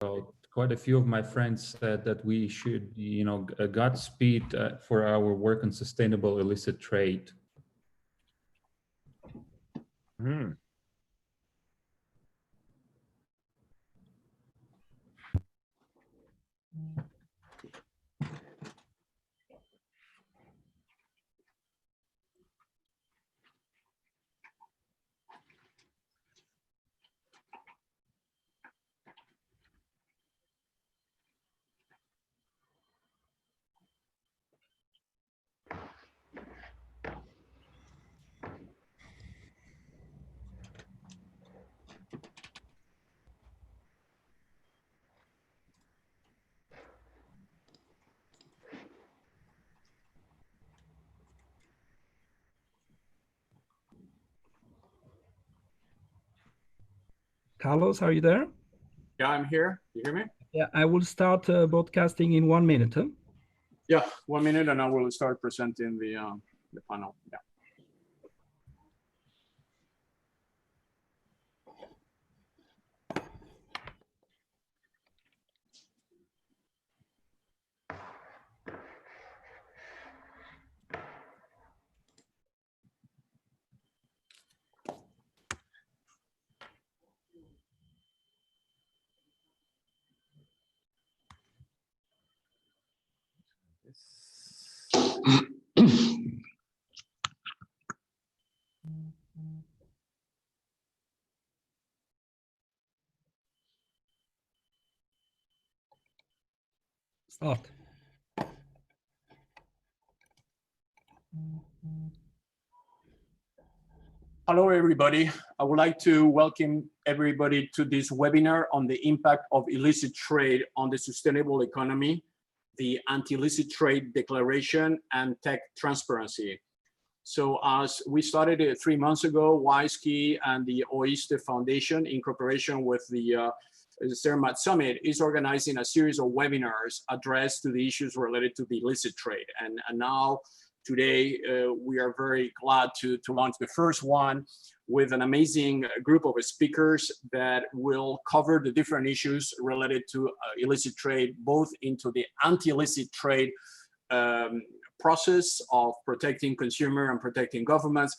quite a few of my friends said that we should, Godspeed for our work on sustainable illicit trade. Mm. Carlos, are you there? Yeah, I'm here. You hear me? Yeah, I will start broadcasting in 1 minute. Huh? Yeah, 1 minute, and I will start presenting the panel. Yeah. Start. Hello, everybody. I would like to welcome everybody to this webinar on the impact of illicit trade on the sustainable economy, the Anti-Illicit Trade Declaration, and tech transparency. So as we started 3 months ago, WISEKey and the Oyster Foundation, in cooperation with the Zermatt Summit, is organizing a series of webinars addressed to the issues related to the illicit trade. And now, today, we are very glad to launch the first one with an amazing group of speakers that will cover the different issues related to illicit trade, both into the anti-illicit trade process of protecting consumer and protecting governments.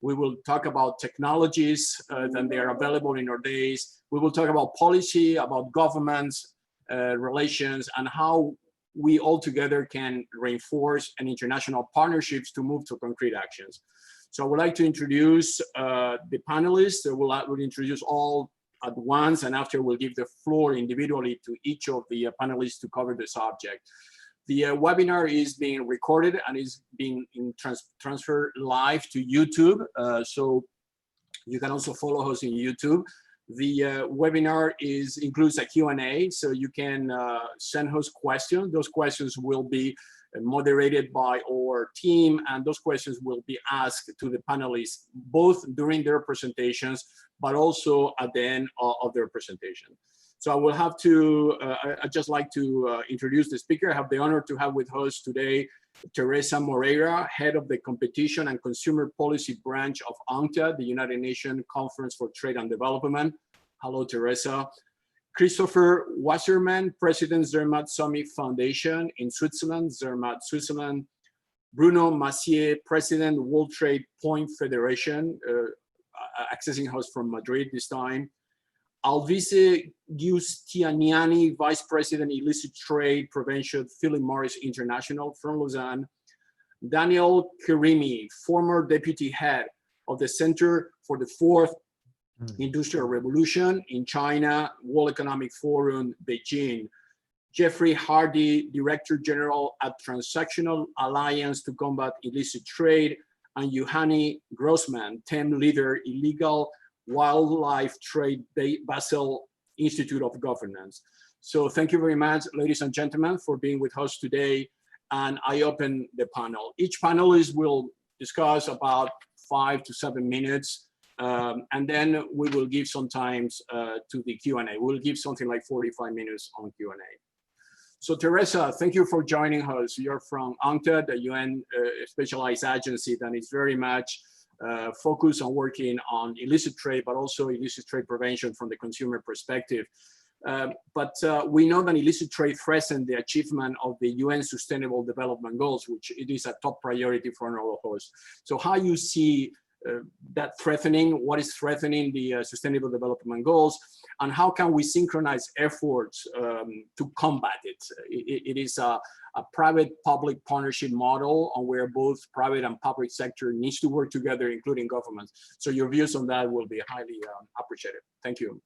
We will talk about technologies that they are available in our days. We will talk about policy, about governments, relations, and how we all together can reinforce an international partnerships to move to concrete actions. So I would like to introduce the panelists. We'll introduce all at once, and after we'll give the floor individually to each of the panelists to cover the subject. The webinar is being recorded and is being transferred live to YouTube. So you can also follow us in YouTube. The webinar includes a Q&A, so you can send us questions. Those questions will be moderated by our team, and those questions will be asked to the panelists, both during their presentations, but also at the end of their presentation. So I will have to, I'd just like to introduce the speaker. I have the honor to have with us today, Teresa Moreira, Head of the Competition and Consumer Policy Branch of UNCTAD, the United Nations Conference for Trade and Development. Hello, Teresa. Christopher Wasserman, President, Zermatt Summit Foundation in Switzerland, Zermatt, Switzerland. Bruno Massier, President, World Trade Point Federation, accessing us from Madrid this time. Alvise Giustiniani, Vice President, Illicit Trade Prevention, Philip Morris International from Lausanne. Daniel Karimi, former Deputy Head of the Center for the Fourth Industrial Revolution in China, World Economic Forum, Beijing. Jeffrey Hardy, Director General at Transactional Alliance to Combat Illicit Trade, and Johanny Grossman, team leader, Illegal Wildlife Trade, Basel Institute of Governance. So thank you very much, ladies and gentlemen, for being with us today. And I open the panel. Each panelist will discuss about 5 to 7 minutes. And then we will give some time to the Q&A. We'll give something like 45 minutes on Q&A. So Teresa, thank you for joining us. You're from UNCTAD, the UN specialized agency that is very much focused on working on illicit trade, but also illicit trade prevention from the consumer perspective. But we know that illicit trade threatens the achievement of the UN Sustainable Development Goals, which it is a top priority for our host. So how you see that threatening, what is threatening the Sustainable Development Goals, and how can we synchronize efforts to combat it? It is a private-public partnership model on where both private and public sector needs to work together, including governments. So your views on that will be highly appreciated. Thank you,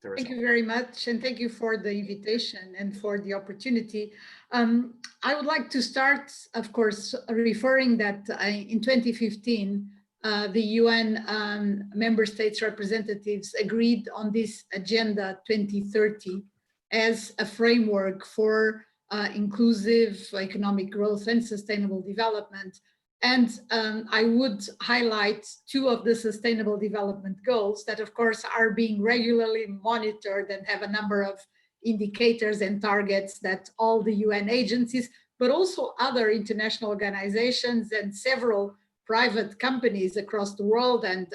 Teresa. Thank you very much, and thank you for the invitation and for the opportunity. I would like to start, of course, referring that in 2015, the UN member states representatives agreed on this Agenda 2030 as a framework for inclusive economic growth and sustainable development. And I would highlight two of the Sustainable Development Goals that, of course, are being regularly monitored and have a number of indicators and targets that all the UN agencies, but also other international organizations and several private companies across the world and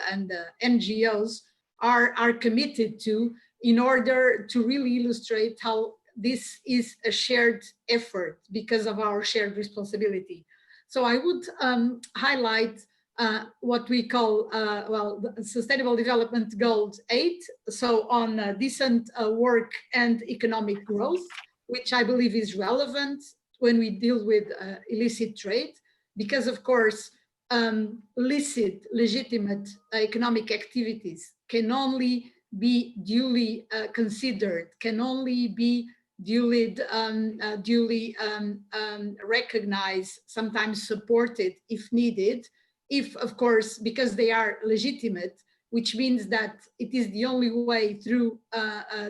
NGOs are committed to, in order to really illustrate how this is a shared effort because of our shared responsibility. So I would highlight what we call, the Sustainable Development Goal 8, so on decent work and economic growth, which I believe is relevant when we deal with illicit trade, because of course, licit, legitimate economic activities can only be duly considered, can only be duly recognized, sometimes supported if needed, if of course, because they are legitimate, which means that it is the only way through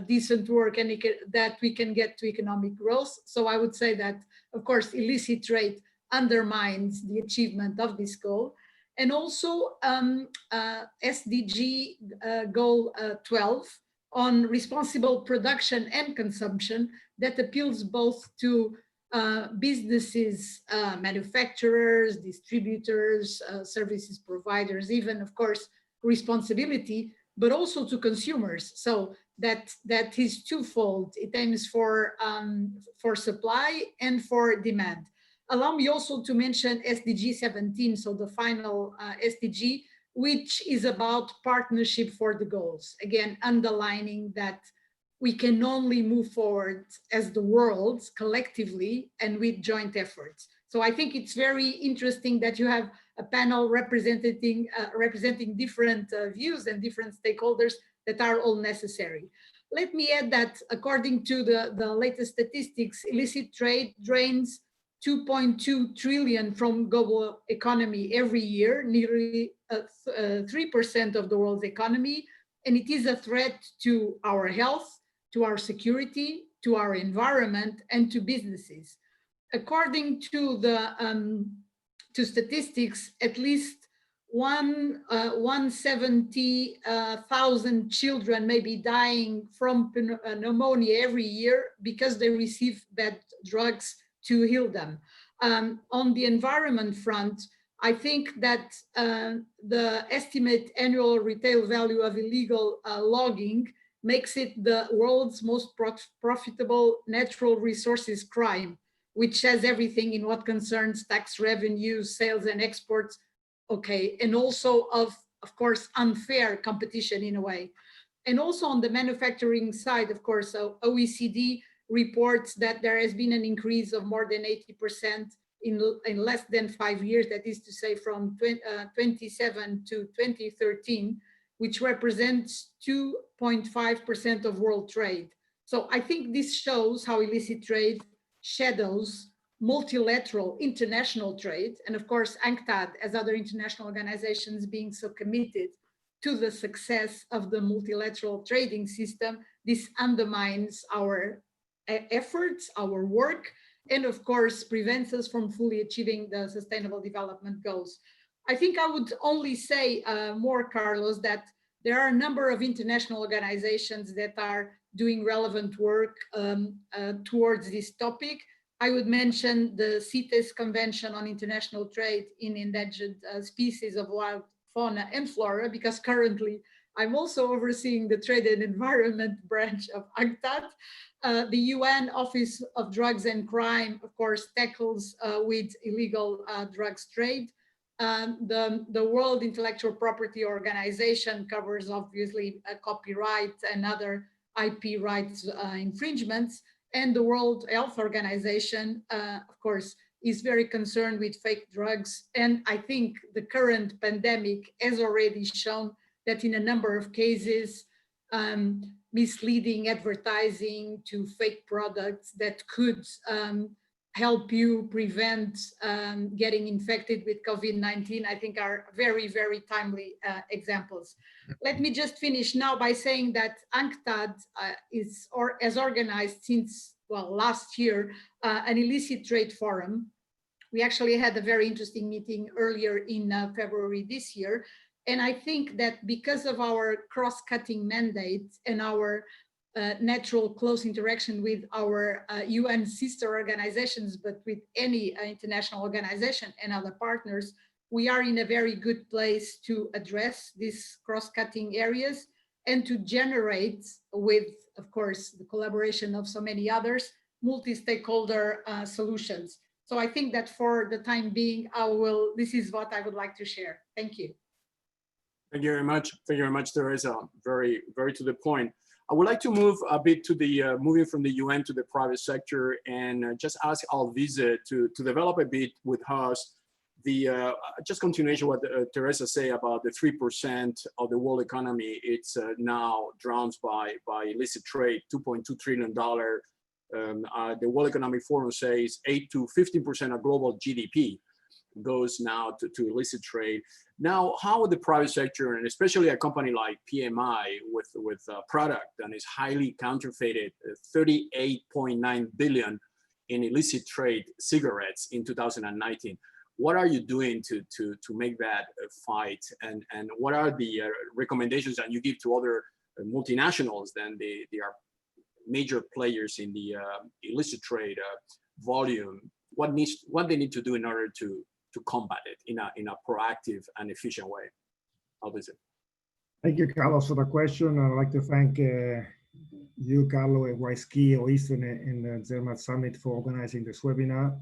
decent work and that we can get to economic growth. So I would say that, of course, illicit trade undermines the achievement of this goal. And also SDG goal 12 on responsible production and consumption that appeals both to businesses, manufacturers, distributors, services providers, even of course responsibility, but also to consumers. So that is twofold. It aims for supply and for demand. Allow me also to mention SDG 17, so the final SDG, which is about partnership for the goals. Again, underlining that we can only move forward as the world collectively and with joint efforts. So I think it's very interesting that you have a panel representing different views and different stakeholders that are all necessary. Let me add that according to the latest statistics, illicit trade drains 2.2 trillion from global economy every year, nearly 3% of the world's economy, and it is a threat to our health, to our security, to our environment, and to businesses. According to the to statistics, at least 170,000 children may be dying from pneumonia every year because they receive bad drugs to heal them. On the environment front, I think that the estimate annual retail value of illegal logging makes it the world's most profitable natural resources crime, which has everything in what concerns tax revenues, sales and exports, okay, and also of course, unfair competition in a way. And also on the manufacturing side, of course, so OECD reports that there has been an increase of more than 80% in less than 5 years, that is to say from 27 to 2013, which represents 2.5% of world trade. So I think this shows how illicit trade shadows multilateral international trade, and of course UNCTAD, as other international organizations, being so committed to the success of the multilateral trading system. This undermines our efforts, our work, and of course prevents us from fully achieving the Sustainable Development Goals. I think I would only say more, Carlos, that there are a number of international organizations that are doing relevant work towards this topic. I would mention the CITES Convention on International Trade in Endangered Species of Wild Fauna and Flora, because currently I'm also overseeing the Trade and Environment branch of UNCTAD. The UN Office of Drugs and Crime, of course, tackles with illegal drugs trade. The World Intellectual Property Organization covers obviously copyright and other IP rights infringements. And the World Health Organization, of course, is very concerned with fake drugs. And I think the current pandemic has already shown that in a number of cases, misleading advertising to fake products that could help you prevent getting infected with COVID-19, I think are very, very timely examples. Let me just finish now by saying that UNCTAD has organized since, well, last year, an illicit trade forum. We actually had a very interesting meeting earlier in February this year. And I think that because of our cross-cutting mandate and our natural close interaction with our UN sister organizations, but with any international organization and other partners, we are in a very good place to address these cross-cutting areas and to generate, with, of course, the collaboration of so many others, multi-stakeholder solutions. So I think that for the time being, this is what I would like to share. Thank you. Thank you very much. Thank you very much, Teresa. Very, very to the point. I would like to move a bit to the, moving from the UN to the private sector and just ask Alvise to develop a bit with us the, just continuation what Teresa say about the 3% of the world economy. It's now drowned by illicit trade, $2.2 trillion. The World Economic Forum says 8 to 15% of global GDP goes now to illicit trade. Now, how would the private sector, and especially a company like PMI with a product that is highly counterfeited, 38.9 billion in illicit trade cigarettes in 2019, what are you doing to make that fight? And what are the recommendations that you give to other multinationals? Then they are major players in the illicit trade volume. What they need to do in order to combat it in a proactive and efficient way? How is it? Thank you, Carlos, for the question. I'd like to thank you, Carlo, and YSKI, Eastern and the Zermatt Summit for organizing this webinar,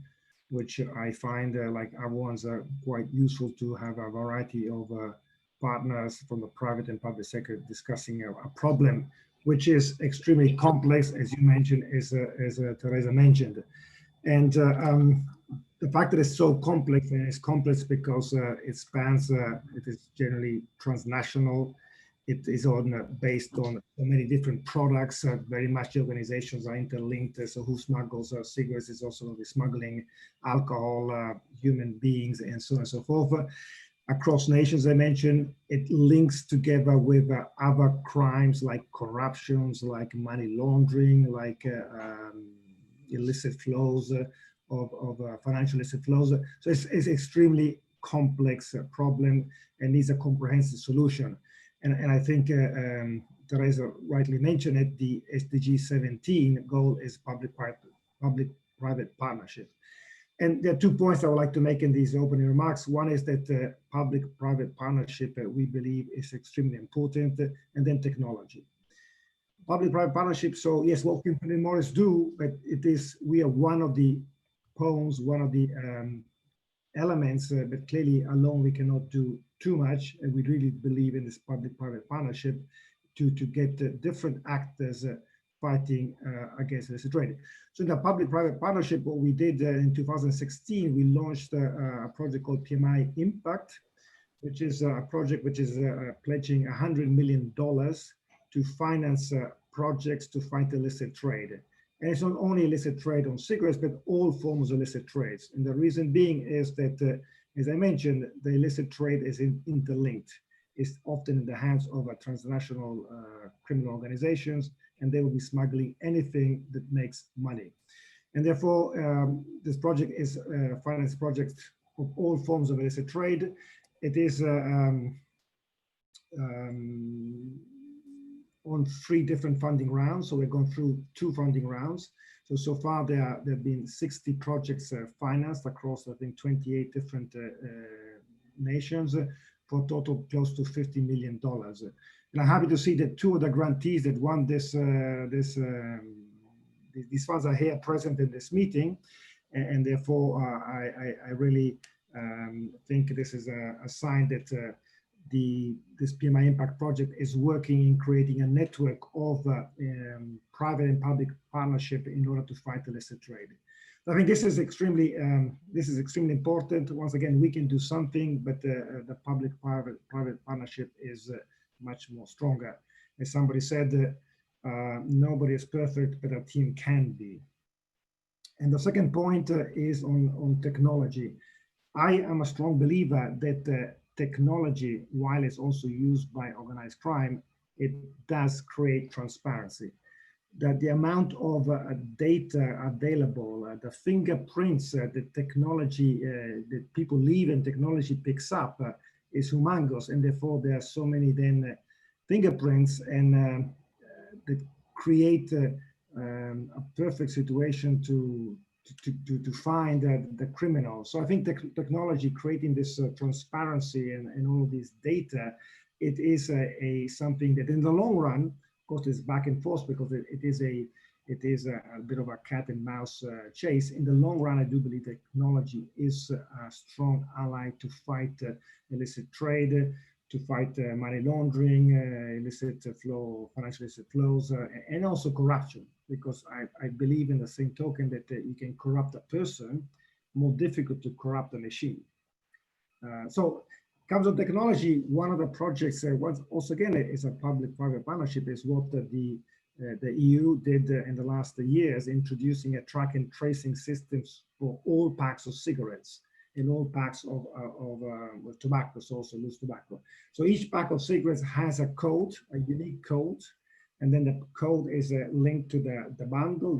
which I find, like everyone's, quite useful to have a variety of partners from the private and public sector discussing a problem which is extremely complex, as you mentioned, as Teresa mentioned. And the fact that it's so complex, and it's complex because it spans, it is generally transnational. It is based on many different products. Very much the organizations are interlinked. So who smuggles cigarettes is also going to be smuggling alcohol, human beings, and so on and so forth. Across nations, I mentioned, it links together with other crimes like corruptions, like money laundering, like illicit flows of financial illicit flows. So it's extremely complex problem and needs a comprehensive solution. And I think Teresa rightly mentioned it, the SDG 17 goal is public-private partnership. And there are 2 points I would like to make in these opening remarks. One is that public-private partnership, we believe, is extremely important, and then technology. Public-private partnership, so yes, what can Philip Morris do, but we are one of the pawns, one of the elements, but clearly alone we cannot do too much, and we really believe in this public-private partnership to get different actors fighting against illicit trade. So in the public-private partnership, what we did in 2016, we launched a project called PMI Impact, which is a project which is pledging $100 million to finance projects to fight illicit trade. And it's not only illicit trade on cigarettes, but all forms of illicit trades. And the reason being is that, as I mentioned, the illicit trade is interlinked. It's often in the hands of transnational criminal organizations, and they will be smuggling anything that makes money. And therefore, this project is finance projects of all forms of illicit trade. It is on 3 different funding rounds. So we've gone through 2 funding rounds. So far there have been 60 projects financed across, I think, 28 different nations for a total close to $50 million. And I'm happy to see that two of the grantees that won these funds are here present in this meeting. And therefore, I really think this is a sign that this PMI Impact project is working in creating a network of private and public partnership in order to fight illicit trade. I think this is extremely important. Once again, we can do something, but the public-private partnership is much more stronger. As somebody said, nobody is perfect, but a team can be. And the second point is on technology. I am a strong believer that technology, while it's also used by organized crime, it does create transparency. That the amount of data available, the fingerprints, the technology that people leave and technology picks up is humongous, and therefore there are so many then fingerprints and that create a perfect situation to find the criminal. So I think technology creating this transparency and all of this data, it is something that in the long run, of course, is back and forth because it is a bit of a cat and mouse chase. In the long run, I do believe technology is a strong ally to fight illicit trade, to fight money laundering, financial illicit flows, and also corruption. Because I believe in the same token that you can corrupt a person, more difficult to corrupt a machine. So comes of technology, one of the projects, once also again, is a public-private partnership, is what the EU did in the last years, introducing a track and tracing systems for all packs of cigarettes and all packs of tobacco, so also loose tobacco. So each pack of cigarettes has a code, a unique code, and then the code is linked to the bundle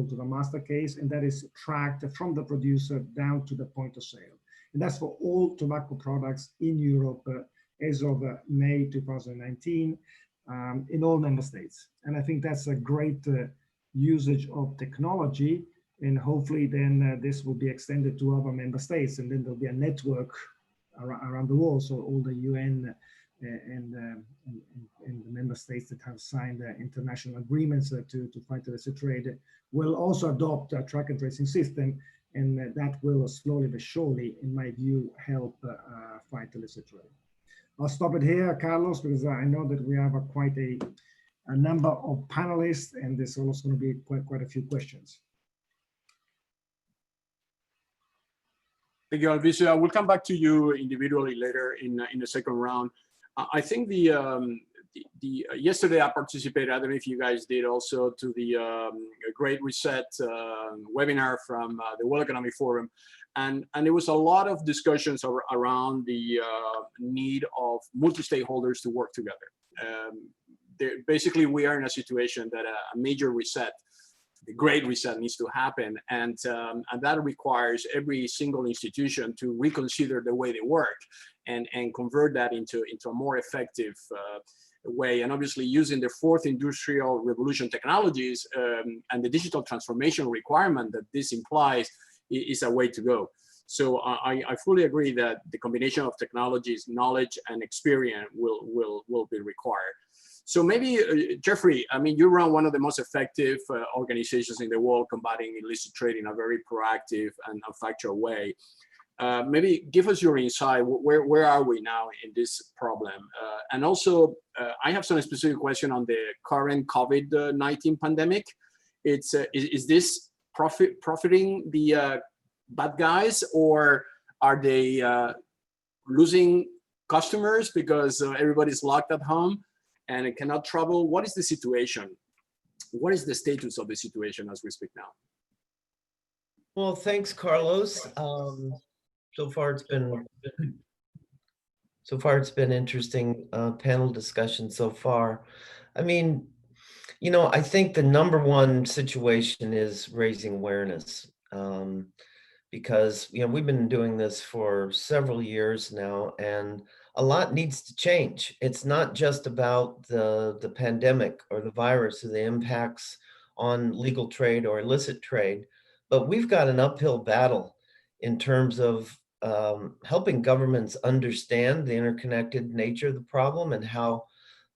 to the master case, and that is tracked from the producer down to the point of sale. And that's for all tobacco products in Europe as of May 2019 in all member states. And I think that's a great usage of technology, and hopefully then this will be extended to other member states, and then there'll be a network around the world, so all the UN and the member states that have signed international agreements to fight illicit trade will also adopt a track and tracing system, and that will slowly but surely, in my view, help fight illicit trade. I'll stop it here, Carlos, because I know that we have quite a number of panelists, and there's also going to be quite a few questions. Thank you, Alviso. We'll come back to you individually later in the second round. I think yesterday I participated, I don't know if you guys did also, to the Great Reset webinar from the World Economic Forum. And there was a lot of discussions around the need of multi-stakeholders to work together. Basically, we are in a situation that a major reset, the Great Reset, needs to happen, and that requires every single institution to reconsider the way they work and convert that into a more effective way. And obviously, using the fourth industrial revolution technologies and the digital transformation requirement that this implies is a way to go. So I fully agree that the combination of technologies, knowledge, and experience will be required. So maybe, Jeffrey, I mean, you run one of the most effective organizations in the world combating illicit trade in a very proactive and factual way. Maybe give us your insight. Where are we now in this problem? And also, I have some specific question on the current COVID-19 pandemic. Is this profiting the bad guys, or are they losing customers because everybody's locked at home and it cannot travel? What is the situation? What is the status of the situation as we speak now? Well, thanks, Carlos. So far it's been interesting panel discussion so far. I mean, you know, I think the number one situation is raising awareness, because, you know, we've been doing this for several years now, and a lot needs to change. It's not just about the pandemic or the virus or the impacts on legal trade or illicit trade, but we've got an uphill battle in terms of helping governments understand the interconnected nature of the problem and how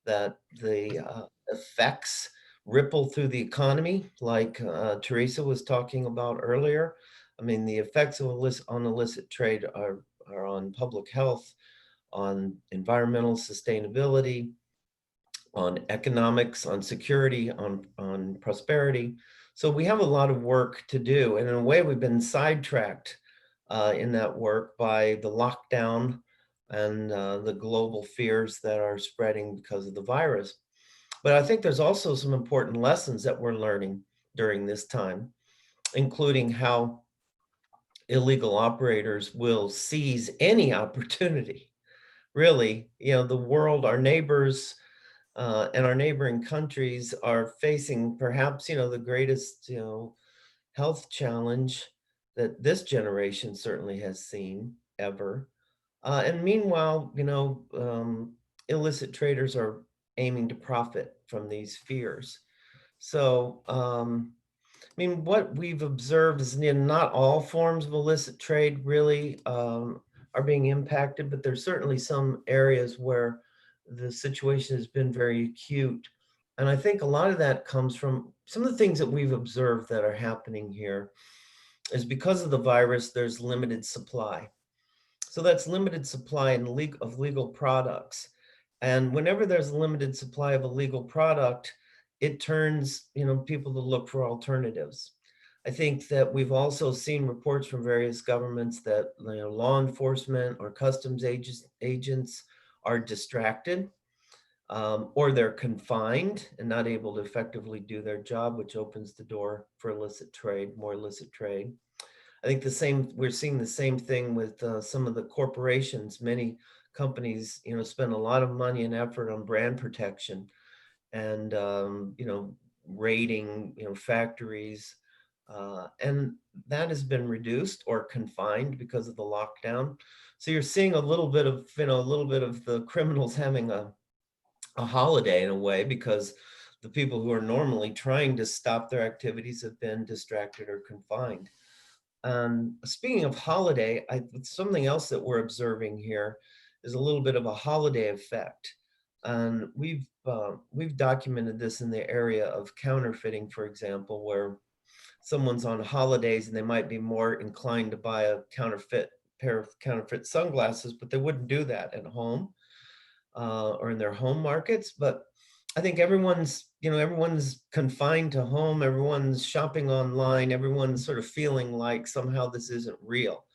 that the effects ripple through the economy, like Teresa was talking about earlier. I mean, the effects of on illicit trade are on public health, on environmental sustainability, on economics, on security, on prosperity. So we have a lot of work to do. And in a way, we've been sidetracked in that work by the lockdown and the global fears that are spreading because of the virus. But I think there's also some important lessons that we're learning during this time, including how illegal operators will seize any opportunity. Really, the world, our neighbors, and our neighboring countries are facing perhaps, the greatest, health challenge that this generation certainly has seen ever. And meanwhile, illicit traders are aiming to profit from these fears. So, I mean, what we've observed is not all forms of illicit trade really are being impacted, but there's certainly some areas where the situation has been very acute. And I think a lot of that comes from some of the things that we've observed that are happening here is because of the virus, there's limited supply. So that's limited supply of legal products. And whenever there's a limited supply of a legal product, it turns, people to look for alternatives. I think that we've also seen reports from various governments that law enforcement or customs agents are distracted, or they're confined and not able to effectively do their job, which opens the door for illicit trade, more illicit trade. I think we're seeing the same thing with some of the corporations. Many companies, spend a lot of money and effort on brand protection and, raiding, factories. And that has been reduced or confined because of the lockdown. So you're seeing a little bit of the criminals having a holiday in a way, because the people who are normally trying to stop their activities have been distracted or confined. Speaking of holiday, something else that we're observing here is a little bit of a holiday effect. And we've documented this in the area of counterfeiting, for example, where someone's on holidays and they might be more inclined to buy a pair of counterfeit sunglasses, but they wouldn't do that at home or in their home markets. But I think everyone's confined to home, everyone's shopping online, everyone's sort of feeling like somehow this isn't real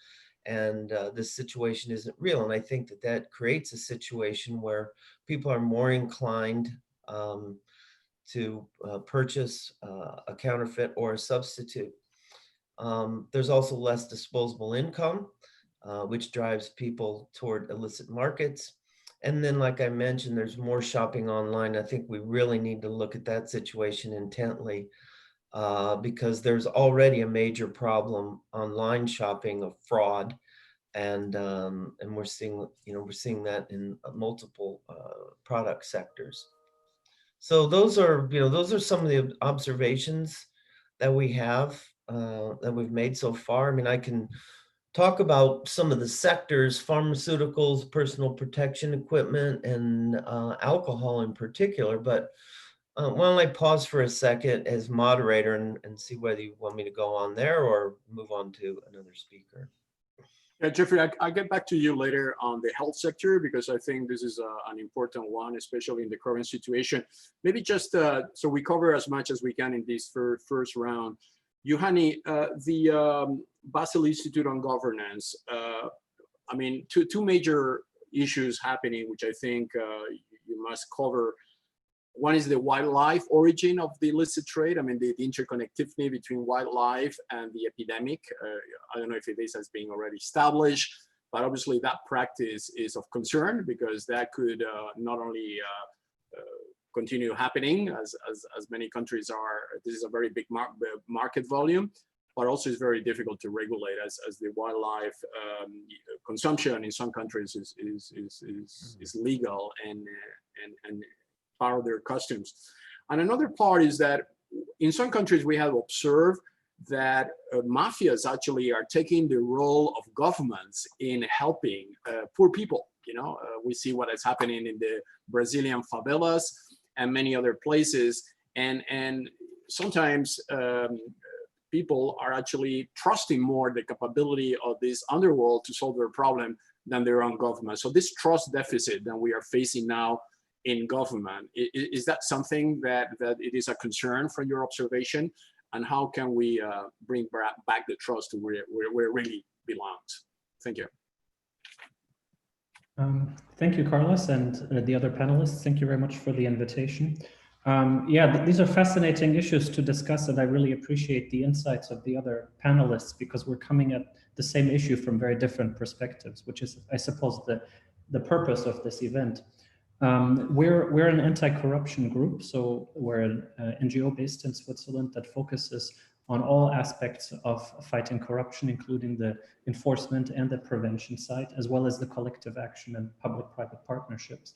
and this situation isn't real. And I think that creates a situation where people are more inclined to purchase a counterfeit or a substitute. There's also less disposable income, which drives people toward illicit markets. And then, like I mentioned, there's more shopping online. I think we really need to look at that situation intently because there's already a major problem online shopping of fraud, and we're seeing that in multiple product sectors. So those are some of the observations that we have that we've made so far. I mean, I can talk about some of the sectors: pharmaceuticals, personal protection equipment, and alcohol in particular. But why don't I pause for a second as moderator and see whether you want me to go on there or move on to another speaker. Yeah, Jeffrey, I'll get back to you later on the health sector, because I think this is an important one, especially in the current situation. Maybe just so we cover as much as we can in this first round. Juhani, the Basel Institute on Governance, I mean, two major issues happening, which I think you must cover. One is the wildlife origin of the illicit trade. I mean, the interconnectivity between wildlife and the epidemic. I don't know if this has been already established, but obviously that practice is of concern, because that could not only continue happening as many countries are. This is a very big market volume, but also it's very difficult to regulate as the wildlife consumption in some countries is legal and part of their customs. And another part is that in some countries we have observed that mafias actually are taking the role of governments in helping poor people. We see what is happening in the Brazilian favelas and many other places. And sometimes people are actually trusting more the capability of this underworld to solve their problem than their own government. So this trust deficit that we are facing now in government, is that something that it is a concern from your observation? And how can we bring back the trust to where it really belongs? Thank you. Thank you, Carlos, and the other panelists. Thank you very much for the invitation. Yeah, these are fascinating issues to discuss, and I really appreciate the insights of the other panelists because we're coming at the same issue from very different perspectives, which is, I suppose, the purpose of this event. We're an anti-corruption group, so we're an NGO based in Switzerland that focuses on all aspects of fighting corruption, including the enforcement and the prevention side, as well as the collective action and public-private partnerships.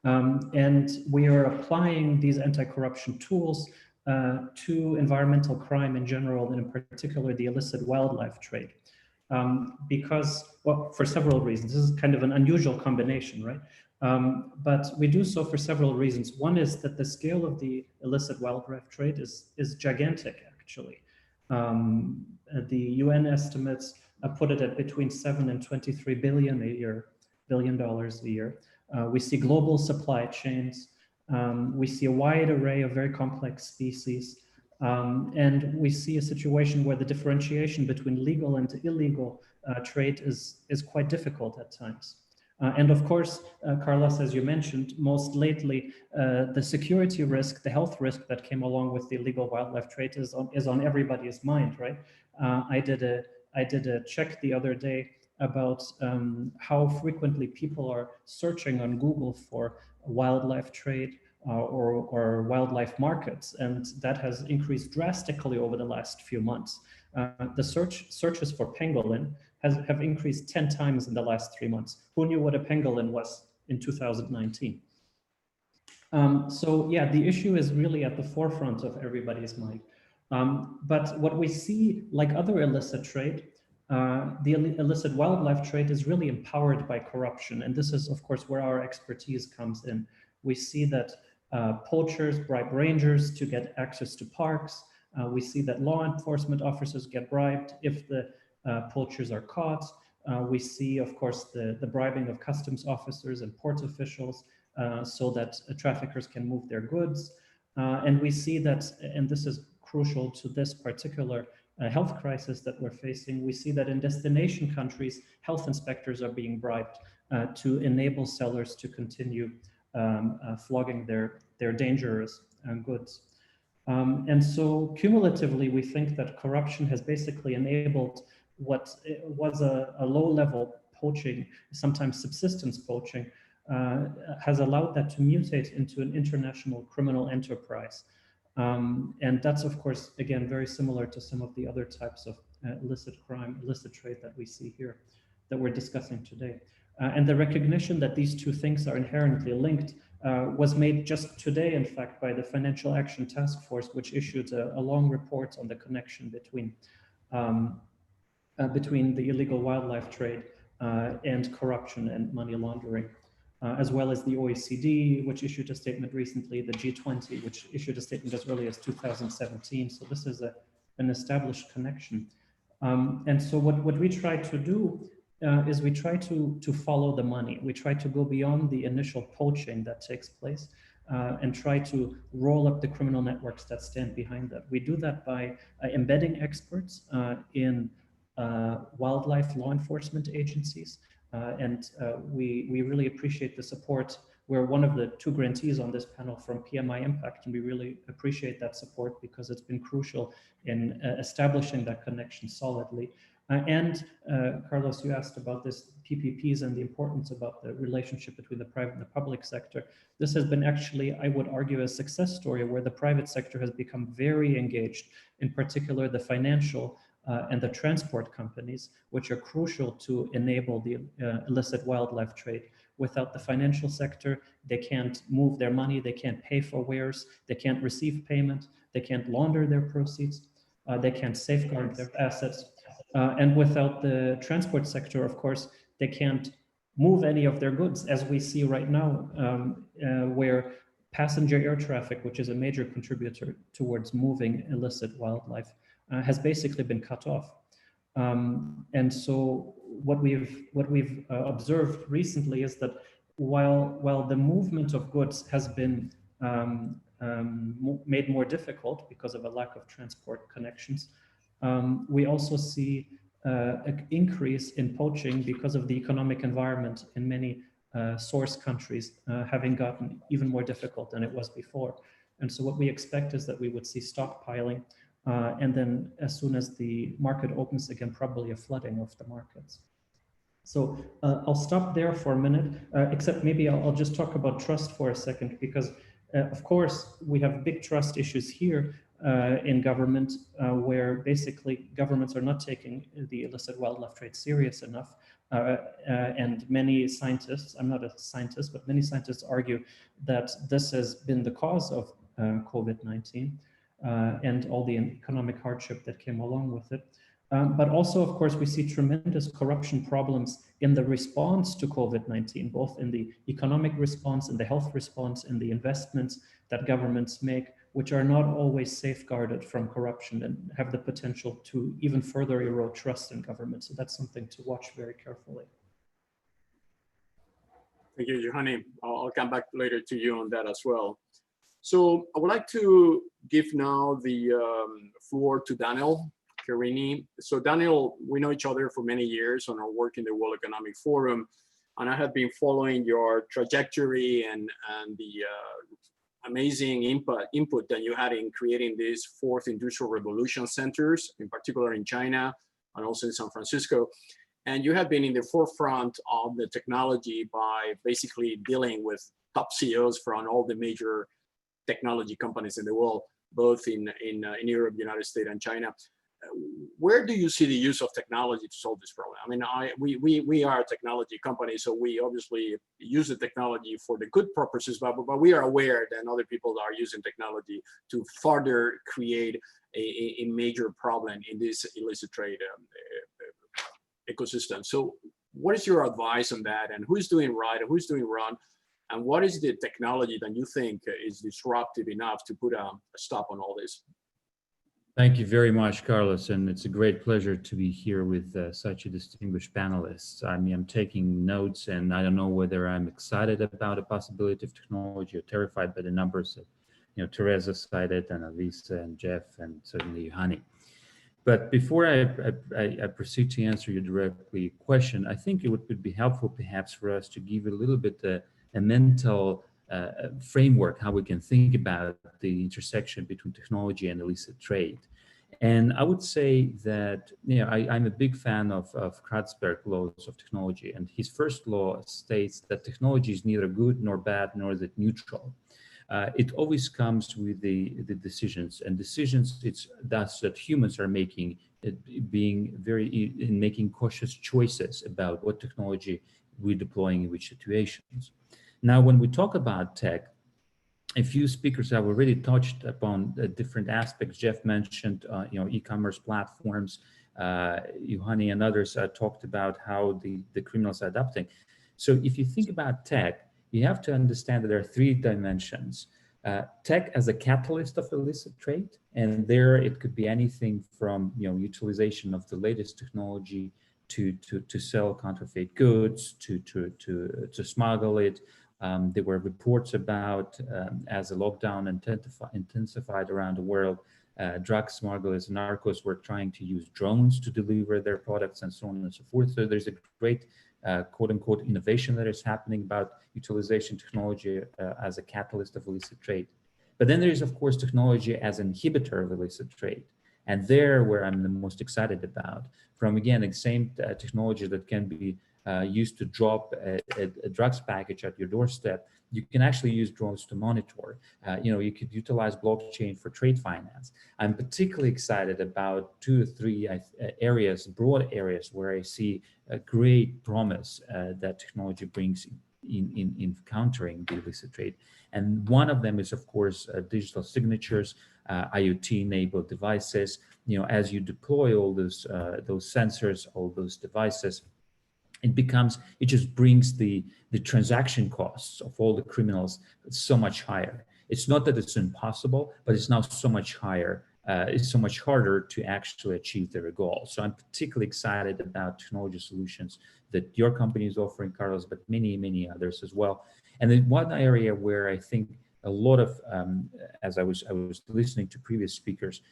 And we are applying these anti-corruption tools to environmental crime in general, and in particular, the illicit wildlife trade. Because, well, for several reasons. This is kind of an unusual combination, right? But we do so for several reasons. One is that the scale of the illicit wildlife trade is gigantic, actually. The UN estimates put it at between 7 and 23 billion dollars a year. We see global supply chains. We see a wide array of very complex species. And we see a situation where the differentiation between legal and illegal trade is quite difficult at times. And of course, Carlos, as you mentioned, most lately, the security risk, the health risk that came along with the illegal wildlife trade is on everybody's mind, right? I did a check the other day about how frequently people are searching on Google for wildlife trade or wildlife markets, and that has increased drastically over the last few months. The searches for pangolin have increased 10 times in the last 3 months. Who knew what a pangolin was in 2019? So yeah, the issue is really at the forefront of everybody's mind. But what we see, like other illicit trade, the illicit wildlife trade is really empowered by corruption. And this is, of course, where our expertise comes in. We see that poachers bribe rangers to get access to parks. We see that law enforcement officers get bribed if the poachers are caught. We see, of course, the bribing of customs officers and port officials so that traffickers can move their goods. And we see that, and this is crucial to this particular health crisis that we're facing, we see that in destination countries, health inspectors are being bribed to enable sellers to continue flogging their dangerous goods. And so cumulatively, we think that corruption has basically enabled what was a low-level poaching, sometimes subsistence poaching, has allowed that to mutate into an international criminal enterprise. And that's, of course, again, very similar to some of the other types of illicit crime, illicit trade that we see here, that we're discussing today. And the recognition that these two things are inherently linked was made just today, in fact, by the Financial Action Task Force, which issued a long report on the connection between the illegal wildlife trade and corruption and money laundering, as well as the OECD, which issued a statement recently, the G20, which issued a statement as early as 2017. So this is an established connection. And so what we try to do is we try to follow the money. We try to go beyond the initial poaching that takes place and try to roll up the criminal networks that stand behind that. We do that by embedding experts in wildlife law enforcement agencies. And we really appreciate the support. We're one of the 2 grantees on this panel from PMI Impact, and we really appreciate that support because it's been crucial in establishing that connection solidly. And Carlos, you asked about this PPPs and the importance about the relationship between the private and the public sector. This has been actually, I would argue, a success story where the private sector has become very engaged, in particular the financial and the transport companies, which are crucial to enable the illicit wildlife trade. Without the financial sector, they can't move their money, they can't pay for wares, they can't receive payment, they can't launder their proceeds, they can't safeguard their assets. And without the transport sector, of course, they can't move any of their goods, as we see right now, where passenger air traffic, which is a major contributor towards moving illicit wildlife, has basically been cut off. And so what we've observed recently is that while the movement of goods has been made more difficult because of a lack of transport connections, we also see an increase in poaching because of the economic environment in many source countries having gotten even more difficult than it was before. And so what we expect is that we would see stockpiling, and then as soon as the market opens again, probably a flooding of the markets. So I'll stop there for a minute, except maybe I'll just talk about trust for a second, because of course we have big trust issues here in government, where basically governments are not taking the illicit wildlife trade serious enough. And many scientists, I'm not a scientist, but many scientists argue that this has been the cause of COVID-19 and all the economic hardship that came along with it. But also, of course, we see tremendous corruption problems in the response to COVID-19, both in the economic response, in the health response, in the investments that governments make, which are not always safeguarded from corruption and have the potential to even further erode trust in government. So that's something to watch very carefully. Thank you, Juhani. I'll come back later to you on that as well. So I would like to give now the floor to Daniel Carini. So Daniel, we know each other for many years on our work in the World Economic Forum, and I have been following your trajectory and the amazing input that you had in creating these fourth industrial revolution centers, in particular in China and also in San Francisco. And you have been in the forefront of the technology by basically dealing with top CEOs from all the major technology companies in the world, both in Europe, United States, and China. Where do you see the use of technology to solve this problem? I mean, we are a technology company, so we obviously use the technology for the good purposes, but we are aware that other people are using technology to further create a major problem in this illicit trade ecosystem. So what is your advice on that, and who's doing right and who's doing wrong? And what is the technology that you think is disruptive enough to put a stop on all this? Thank you very much, Carlos, and it's a great pleasure to be here with such a distinguished panelist. I mean, I'm taking notes, and I don't know whether I'm excited about the possibility of technology or terrified by the numbers that Teresa cited, and Alisa and Jeff, and certainly Juhani. But before I proceed to answer your directly question, I think it would be helpful perhaps for us to give a little bit a mental framework, how we can think about the intersection between technology and illicit trade. And I would say that I'm a big fan of Kratzberg's laws of technology, and his first law states that technology is neither good nor bad, nor is it neutral. It always comes with the decisions, and decisions it's thus that humans are making, making cautious choices about what technology we're deploying in which situations. Now, when we talk about tech, a few speakers have already touched upon the different aspects. Jeff mentioned, e-commerce platforms. Juhani and others talked about how the criminals are adapting. So if you think about tech, you have to understand that there are three dimensions. Tech as a catalyst of illicit trade, and there it could be anything from utilization of the latest technology to sell counterfeit goods, to smuggle it. There were reports about, as the lockdown intensified around the world, drug smugglers and narcos were trying to use drones to deliver their products and so on and so forth. So there's a great quote unquote innovation that is happening about utilization technology as a catalyst of illicit trade. But then there is, of course, technology as an inhibitor of illicit trade. And there where I'm the most excited about, from again, the same technology that can be used to drop a drugs package at your doorstep, you can actually use drones to monitor. You could utilize blockchain for trade finance. I'm particularly excited about 2 or 3 areas, broad areas, where I see a great promise that technology brings in countering the illicit trade. And one of them is, of course, digital signatures, IoT-enabled devices. As you deploy all those sensors, all those devices, it just brings the transaction costs of all the criminals so much higher. It's not that it's impossible, but it's now so much higher. It's so much harder to actually achieve their goal. So I'm particularly excited about technology solutions that your company is offering, Carlos, but many, many others as well. And then one area where I think a lot of, as I was listening to previous speakers,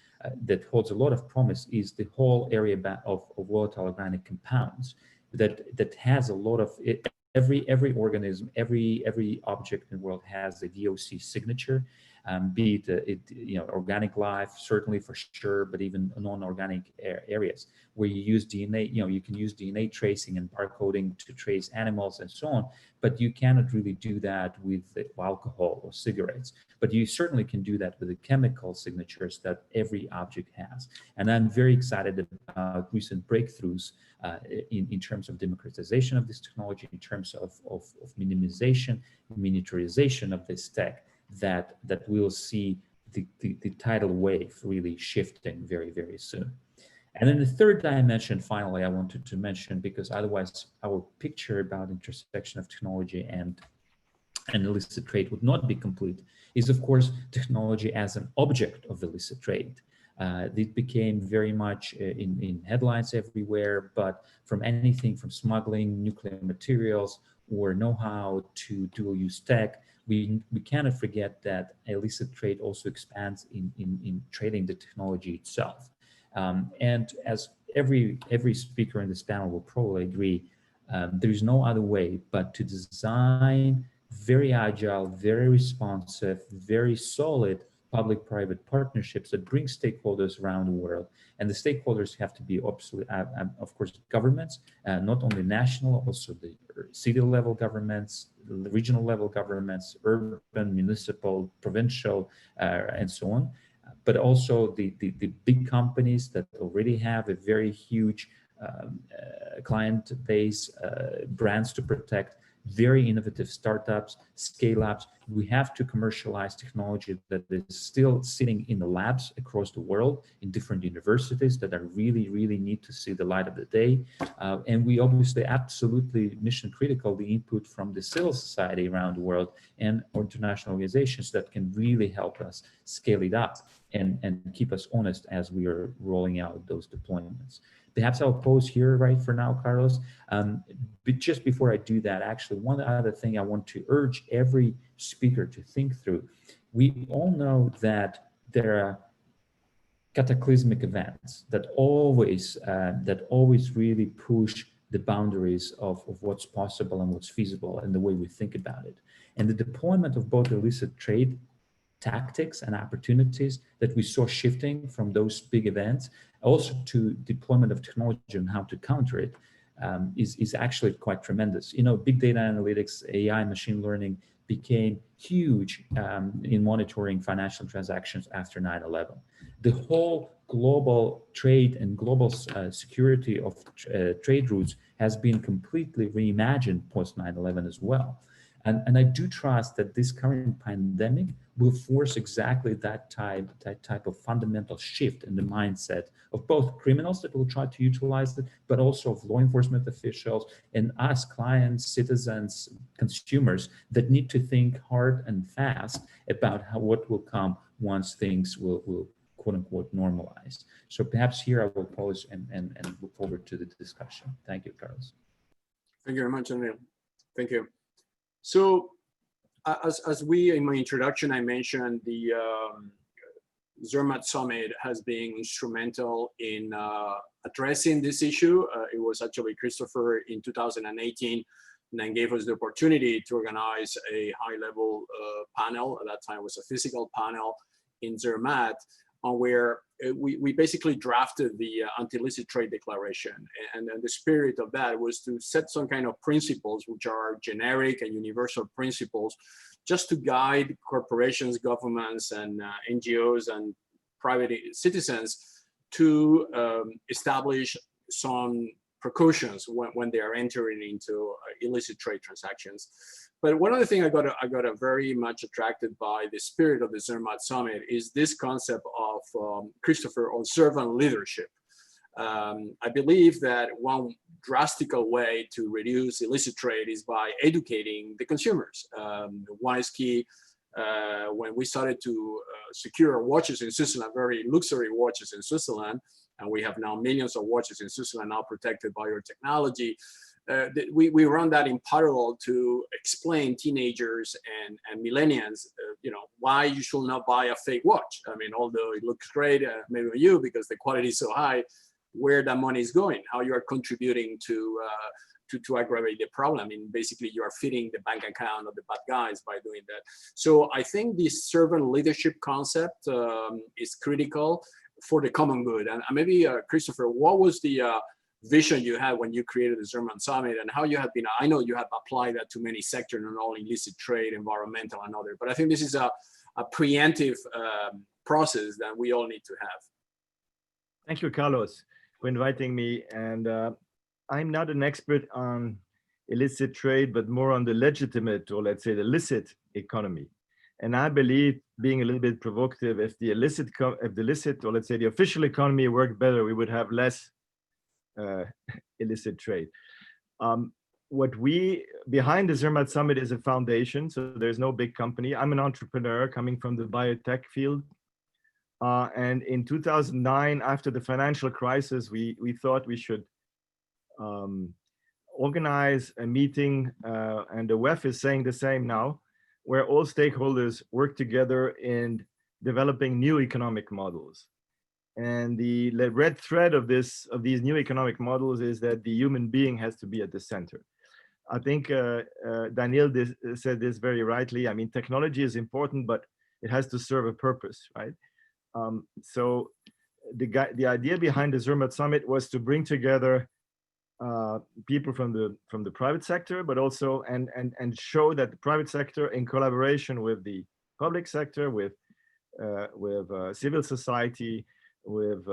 that holds a lot of promise is the whole area of volatile organic compounds that has a lot of it. Every organism, every object in the world has a VOC signature, be it organic life, certainly for sure, but even non-organic areas where you use DNA. You can use DNA tracing and barcoding to trace animals and so on, but you cannot really do that with alcohol or cigarettes. But you certainly can do that with the chemical signatures that every object has. And I'm very excited about recent breakthroughs in terms of democratization of this technology, in terms of minimization, miniaturization of this tech, that we'll see the tidal wave really shifting very, very soon. And then the third dimension, finally, I wanted to mention, because otherwise our picture about intersection of technology and illicit trade would not be complete, is of course technology as an object of illicit trade. It became very much in headlines everywhere, but from anything from smuggling nuclear materials or know-how to dual-use tech, we cannot forget that illicit trade also expands in trading the technology itself. And as every speaker in this panel will probably agree, there is no other way but to design very agile, very responsive, very solid public-private partnerships that bring stakeholders around the world. And the stakeholders have to be, of course, governments, not only national, also the city-level governments, the regional-level governments, urban, municipal, provincial, and so on. But also the big companies that already have a very huge client base, brands to protect, very innovative startups, scale-ups. We have to commercialize technology that is still sitting in the labs across the world, in different universities that are really, really need to see the light of the day. And we obviously absolutely mission critical the input from the civil society around the world and international organizations that can really help us scale it up and keep us honest as we are rolling out those deployments. Perhaps I'll pause here right for now, Carlos. But just before I do that, actually, one other thing I want to urge every speaker to think through. We all know that there are cataclysmic events that always really push the boundaries of what's possible and what's feasible and the way we think about it. And the deployment of both illicit trade tactics and opportunities that we saw shifting from those big events, also to deployment of technology and how to counter it, is actually quite tremendous. Big data analytics, AI, machine learning became huge in monitoring financial transactions after 9/11. The whole global trade and global security of trade routes has been completely reimagined post 9/11 as well. And I do trust that this current pandemic will force exactly that type of fundamental shift in the mindset of both criminals that will try to utilize it, but also of law enforcement officials and us clients, citizens, consumers that need to think hard and fast about what will come once things will quote unquote normalize. So perhaps here I will pause and look forward to the discussion. Thank you, Carlos. Thank you very much, Anil. Thank you. So as in my introduction, I mentioned the Zermatt Summit has been instrumental in addressing this issue. It was actually Christopher in 2018 and then gave us the opportunity to organize a high-level panel. At that time, it was a physical panel in Zermatt, on where we basically drafted the Anti-Illicit Trade Declaration. And the spirit of that was to set some kind of principles, which are generic and universal principles, just to guide corporations, governments, and NGOs and private citizens to establish some precautions when they are entering into illicit trade transactions. But one of the things I got very much attracted by the spirit of the Zermatt Summit is this concept of Christopher, on servant leadership. I believe that one drastical way to reduce illicit trade is by educating the consumers. One is key. When we started to secure watches in Switzerland, very luxury watches in Switzerland, and we have now millions of watches in Switzerland now protected by our technology, we run that in parallel to explain teenagers and millennials, why you should not buy a fake watch. I mean, although it looks great, maybe for you because the quality is so high, where that money is going, how you are contributing to aggravate the problem. I mean, basically you are feeding the bank account of the bad guys by doing that. So I think this servant leadership concept is critical for the common good. And maybe Christopher, what was the vision you had when you created the Zermatt Summit, and how you have been, I know you have applied that to many sectors, not only illicit trade, environmental and other, but I think this is a preemptive process that we all need to have. Thank you, Carlos, for inviting me. And I'm not an expert on illicit trade, but more on the legitimate, or let's say the licit economy. And I believe, being a little bit provocative, if the illicit, or let's say the official economy worked better, we would have less illicit trade. What we, behind the Zermatt Summit is a foundation, so there's no big company. I'm an entrepreneur coming from the biotech field. And in 2009, after the financial crisis, we thought we should organize a meeting, and the WEF is saying the same now, where all stakeholders work together in developing new economic models. And the red thread of these new economic models is that the human being has to be at the center. I think Daniel said this very rightly. I mean, technology is important, but it has to serve a purpose, right? So the idea behind the Zermatt Summit was to bring together people from the private sector, but also and show that the private sector, in collaboration with the public sector, with civil society, with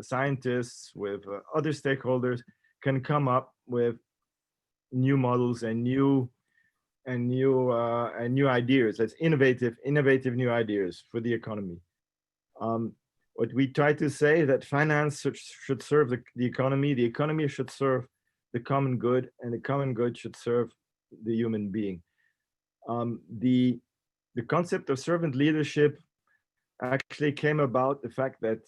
scientists, with other stakeholders, can come up with new models and new ideas. That's innovative new ideas for the economy. What we try to say is that finance should serve the economy should serve the common good, and the common good should serve the human being. The concept of servant leadership actually came about the fact that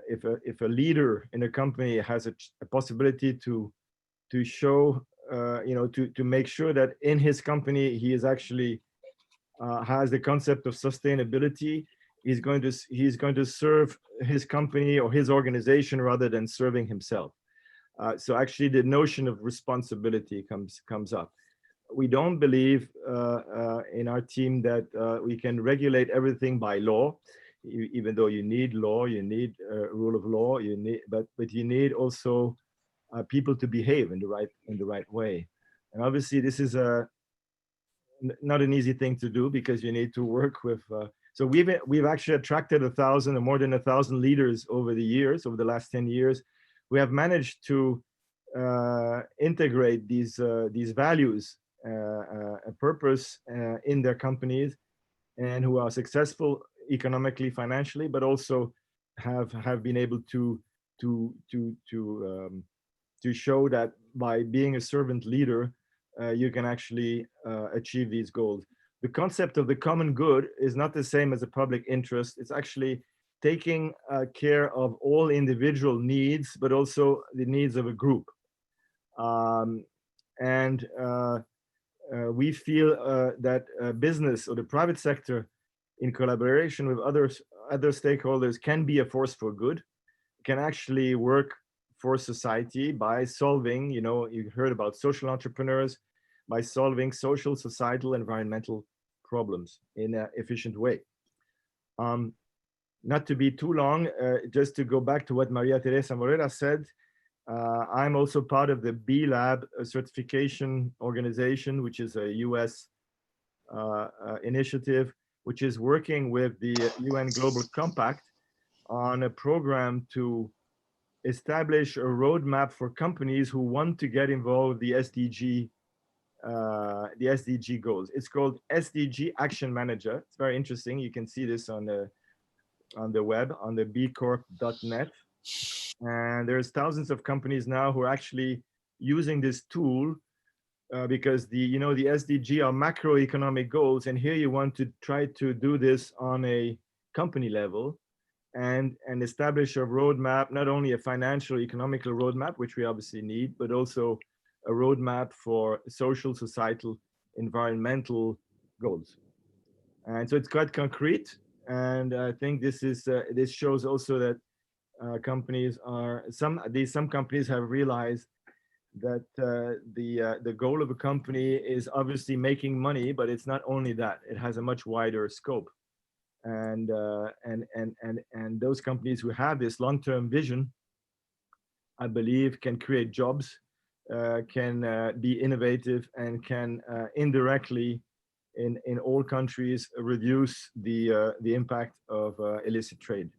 if a leader in a company has a possibility to show, to make sure that in his company he is actually has the concept of sustainability, he's going to serve his company or his organization rather than serving himself. So actually the notion of responsibility comes up. We don't believe in our team that we can regulate everything by law, even though you need law, you need rule of law, but you need also people to behave in the right way. And obviously this is not an easy thing to do, because you need to work with. So we've actually attracted more than 1,000 leaders over the last 10 years. We have managed to integrate these values, a purpose in their companies, and who are successful economically, financially, but also have been able to show that by being a servant leader, you can actually achieve these goals. The concept of the common good is not the same as a public interest. It's actually taking care of all individual needs, but also the needs of a group. We feel that business or the private sector, in collaboration with other stakeholders, can be a force for good, can actually work for society by solving, you heard about social entrepreneurs, by solving social, societal, environmental problems in an efficient way. Not to be too long, just to go back to what Maria Teresa Morera said, I'm also part of the B Lab certification organization, which is a US initiative, which is working with the UN Global Compact on a program to establish a roadmap for companies who want to get involved with the SDG goals. It's called SDG Action Manager. It's very interesting. You can see this on the web, on the bcorp.net. And there's thousands of companies now who are actually using this tool because the SDG are macroeconomic goals, and here you want to try to do this on a company level and establish a roadmap, not only a financial, economical roadmap, which we obviously need, but also a roadmap for social, societal, environmental goals. And so it's quite concrete. And I think this shows also that companies are some companies have realized that the goal of a company is obviously making money, but it's not only that; it has a much wider scope. And those companies who have this long-term vision, I believe, can create jobs, can be innovative, and can indirectly, in all countries, reduce the impact of illicit trade.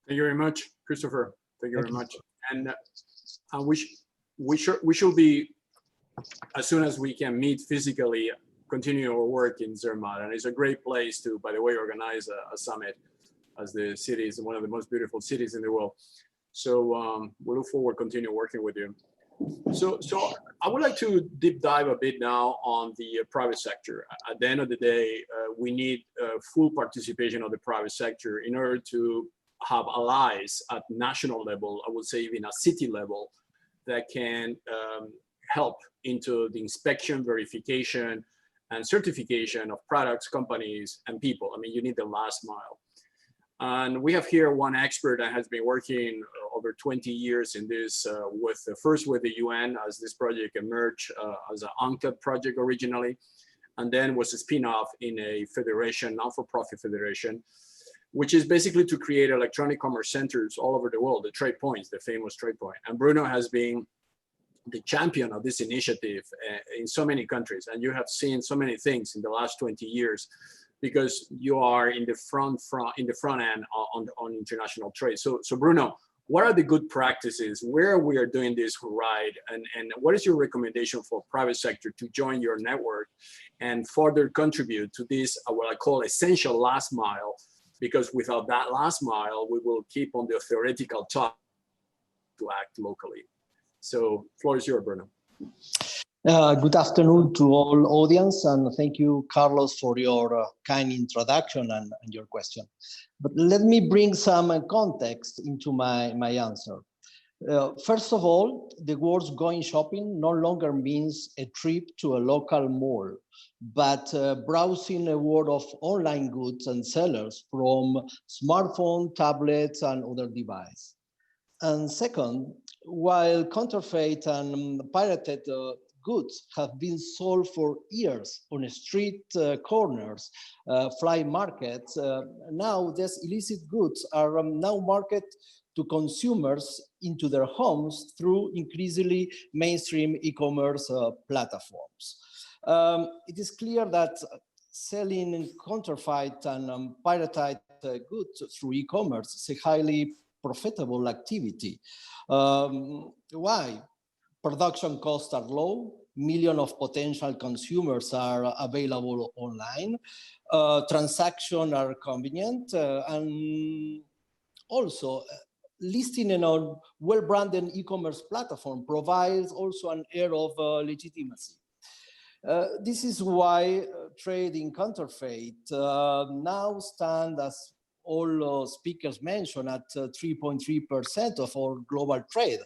Thank you very much, Christopher. Thank you very much. And we should be, as soon as we can meet physically, continue our work in Zermatt. And it's a great place to, by the way, organize a summit, as the city is one of the most beautiful cities in the world. So we look forward to continue working with you. So I would like to deep dive a bit now on the private sector. At the end of the day, we need full participation of the private sector in order to have allies at national level, I would say even at city level, that can help into the inspection, verification, and certification of products, companies, and people. I mean, you need the last mile. And we have here one expert that has been working over 20 years in this, first with the UN, as this project emerged as an UNCTAD project originally, and then was a spin-off in a federation, non-for-profit federation, which is basically to create electronic commerce centers all over the world, the trade points, the famous trade point. And Bruno has been the champion of this initiative in so many countries. And you have seen so many things in the last 20 years because you are in the front end on international trade. So Bruno, what are the good practices where we are doing this right? And what is your recommendation for private sector to join your network and further contribute to this, what I call essential last mile, because without that last mile, we will keep on the theoretical talk to act locally. So floor is yours, Bruno. Good afternoon to all audience, and thank you, Carlos, for your kind introduction and your question. But let me bring some context into my answer. First of all, the words going shopping no longer means a trip to a local mall, but browsing a world of online goods and sellers from smartphone, tablets, and other devices. And second, while counterfeit and pirated goods have been sold for years on street corners, fly markets, now these illicit goods are now marketed to consumers into their homes through increasingly mainstream e-commerce platforms. It is clear that selling counterfeit and pirated goods through e-commerce is a highly profitable activity. Why? Production costs are low, millions of potential consumers are available online, transactions are convenient, and also listing in a well-branded e-commerce platform provides also an air of legitimacy. This is why trade in counterfeit now stands, as all speakers mentioned, at 3.3% of our global trade.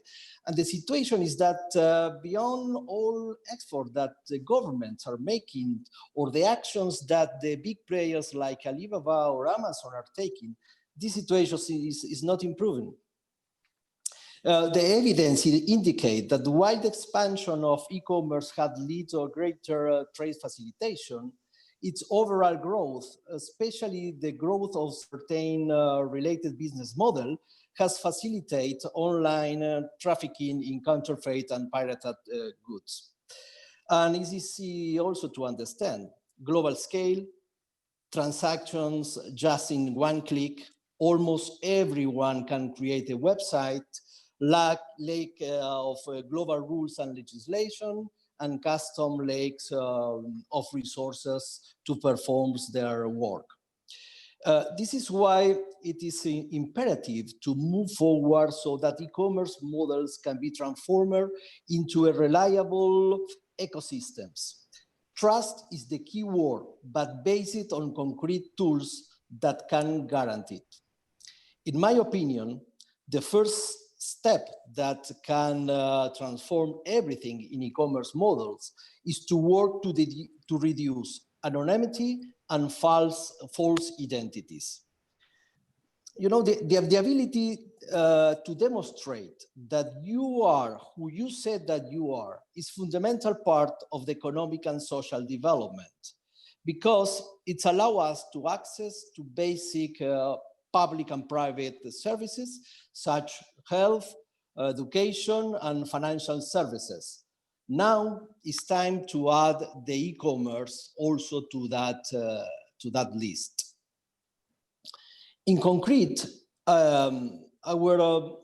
And the situation is that beyond all effort that the governments are making, or the actions that the big players like Alibaba or Amazon are taking, this situation is not improving. The evidence indicates that while the expansion of e-commerce had led to a greater trade facilitation, its overall growth, especially the growth of certain related business model, has facilitated online trafficking in counterfeit and pirated goods. And it is easy also to understand. Global scale, transactions just in one click, almost everyone can create a website, lack of global rules and legislation, and custom lakes of resources to perform their work. This is why it is imperative to move forward so that e-commerce models can be transformed into a reliable ecosystems. Trust is the key word, but based on concrete tools that can guarantee it. In my opinion, the first step that can transform everything in e-commerce models is to work to reduce anonymity and false identities. You know, the ability to demonstrate that you are who you said that you are is fundamental part of the economic and social development, because it allows us to access to basic public and private services such health, education, and financial services. Now it's time to add the e-commerce also to that list. In concrete, our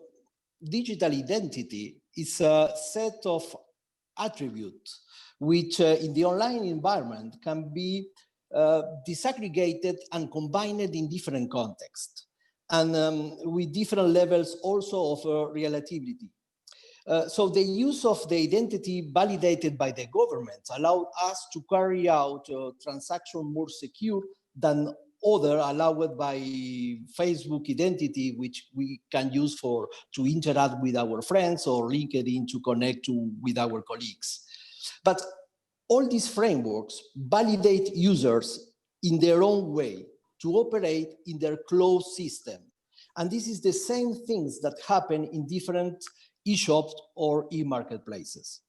digital identity is a set of attributes which in the online environment can be disaggregated and combined in different contexts, and with different levels also of relativity. So the use of the identity validated by the government allowed us to carry out transactions more secure than other allowed by Facebook identity, which we can use to interact with our friends, or LinkedIn to connect with our colleagues. But all these frameworks validate users in their own way to operate in their closed system. And this is the same things that happen in different e-shops or e-marketplaces.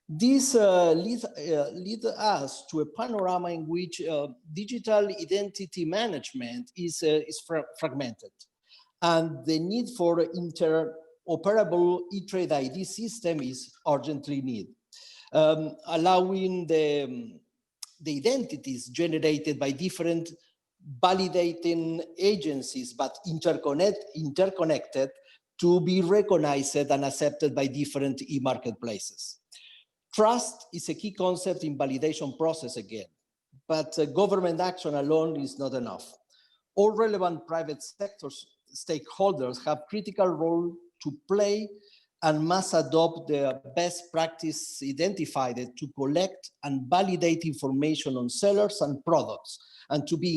This leads us to a panorama in which digital identity management is fragmented, and the need for interoperable e-trade ID system is urgently needed, allowing the identities generated by different validating agencies but interconnected to be recognized and accepted by different e-marketplaces. Trust is a key concept in validation process again, but government action alone is not enough. All relevant private sector stakeholders have critical role to play and must adopt the best practice identified to collect and validate information on sellers and products, and to be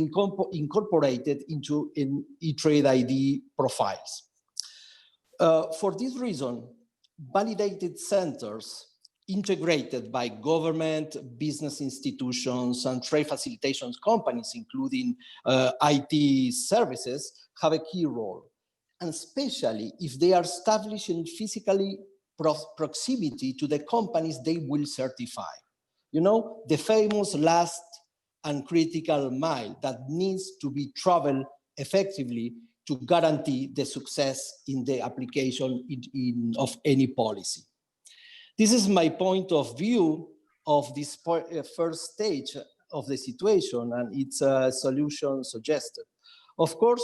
incorporated into e-trade ID profiles. For this reason, validated centers integrated by government, business institutions, and trade facilitation companies, including IT services, have a key role, and especially if they are established in physically proximity to the companies they will certify. You know, the famous last and critical mile that needs to be traveled effectively to guarantee the success in the application of any policy. This is my point of view of this first stage of the situation and its solution suggested. Of course,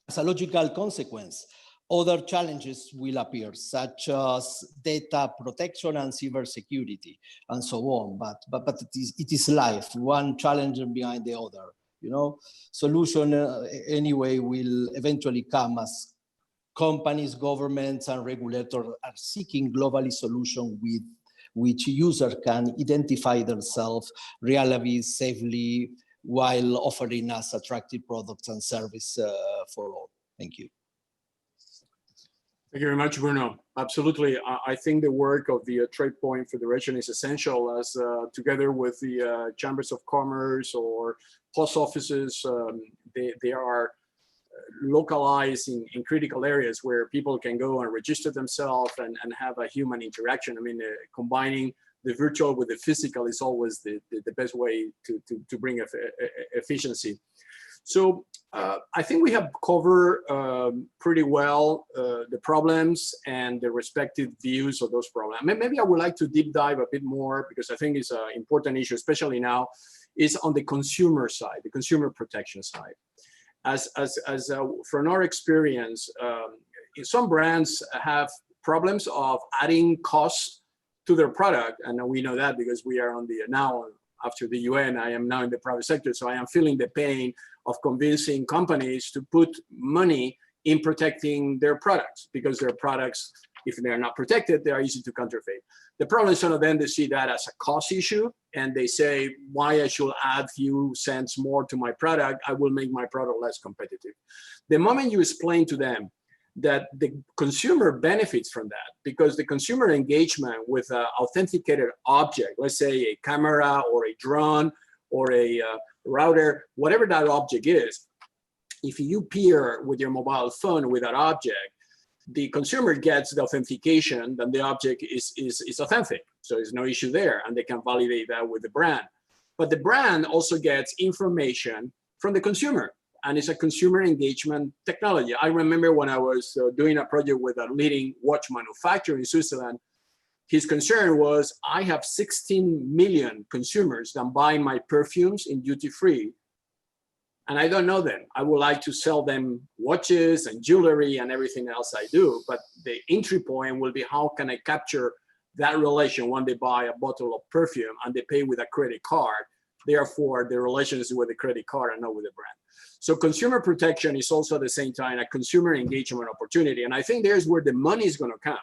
as a logical consequence, other challenges will appear, such as data protection and cybersecurity, and so on. But it is life, one challenge behind the other. You know, solution anyway will eventually come as companies, governments, and regulators are seeking globally solutions with which users can identify themselves reliably, safely, while offering us attractive products and service for all. Thank you. Thank you very much, Bruno. Absolutely. I think the work of the Trade Point Federation is essential, as together with the chambers of commerce or post offices, they are localized in critical areas where people can go and register themselves and have a human interaction. I mean, combining the virtual with the physical is always the best way to bring efficiency. So I think we have covered pretty well the problems and the respective views of those problems. Maybe I would like to deep dive a bit more, because I think it's an important issue, especially now, is on the consumer side, the consumer protection side. As from our experience, some brands have problems of adding costs to their product, and we know that because we are on the now after the UN, I am now in the private sector, so I am feeling the pain of convincing companies to put money in protecting their products, because their products, if they are not protected, they are easy to counterfeit. The problem is some of them, they see that as a cost issue, and they say, why I should add few cents more to my product, I will make my product less competitive. The moment you explain to them that the consumer benefits from that, because the consumer engagement with an authenticated object, let's say a camera or a drone or a router, whatever that object is, if you peer with your mobile phone with that object, the consumer gets the authentication that the object is authentic. So there's no issue there, and they can validate that with the brand. But the brand also gets information from the consumer, and it's a consumer engagement technology. I remember when I was doing a project with a leading watch manufacturer in Switzerland, his concern was, I have 16 million consumers that buy my perfumes in duty-free, and I don't know them. I would like to sell them watches and jewelry and everything else I do, but the entry point will be, how can I capture that relation when they buy a bottle of perfume and they pay with a credit card? Therefore, the relation is with the credit card and not with the brand. So consumer protection is also at the same time a consumer engagement opportunity. And I think there's where the money is going to come,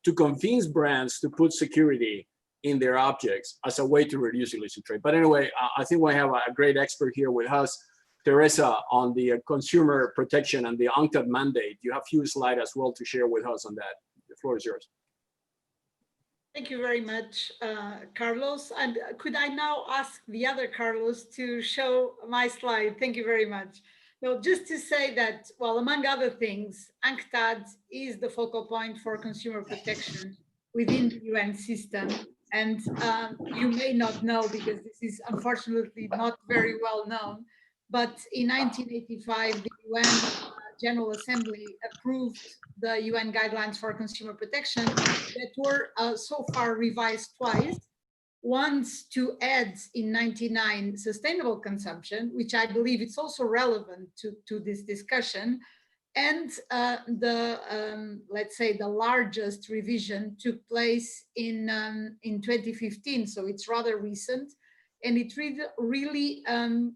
to convince brands to put security in their objects as a way to reduce illicit trade. But anyway, I think we have a great expert here with us, Teresa, on the consumer protection and the UNCTAD mandate. You have a few slides as well to share with us on that. The floor is yours. Thank you very much, Carlos. And could I now ask the other Carlos to show my slide? Thank you very much. No, just to say that, well, among other things, UNCTAD is the focal point for consumer protection within the UN system. And you may not know, because this is unfortunately not very well known, but in 1985, the UN General Assembly approved the UN guidelines for consumer protection that were so far revised twice. Once to add in 99 sustainable consumption, which I believe it's also relevant to this discussion. And let's say the largest revision took place in 2015, so it's rather recent. And it really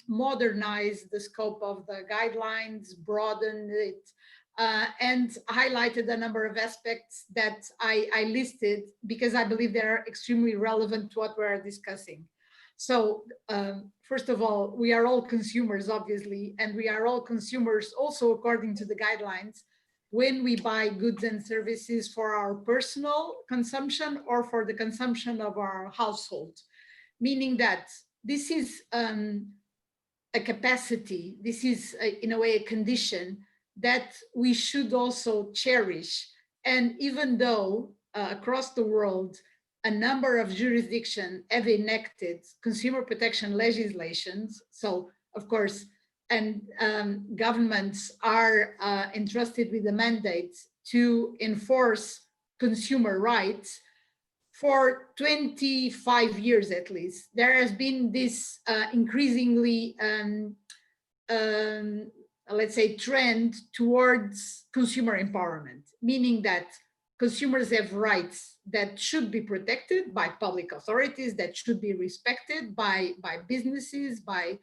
modernized the scope of the guidelines, broadened it, and highlighted a number of aspects that I listed, because I believe they're extremely relevant to what we're discussing. So first of all, we are all consumers, obviously, and we are all consumers also according to the guidelines when we buy goods and services for our personal consumption or for the consumption of our household. Meaning that this is a capacity, this is in a way a condition that we should also cherish. And even though across the world, a number of jurisdictions have enacted consumer protection legislations, so of course, and governments are entrusted with the mandate to enforce consumer rights, for 25 years at least, there has been this increasingly, let's say, trend towards consumer empowerment, meaning that consumers have rights that should be protected by public authorities, that should be respected by businesses, by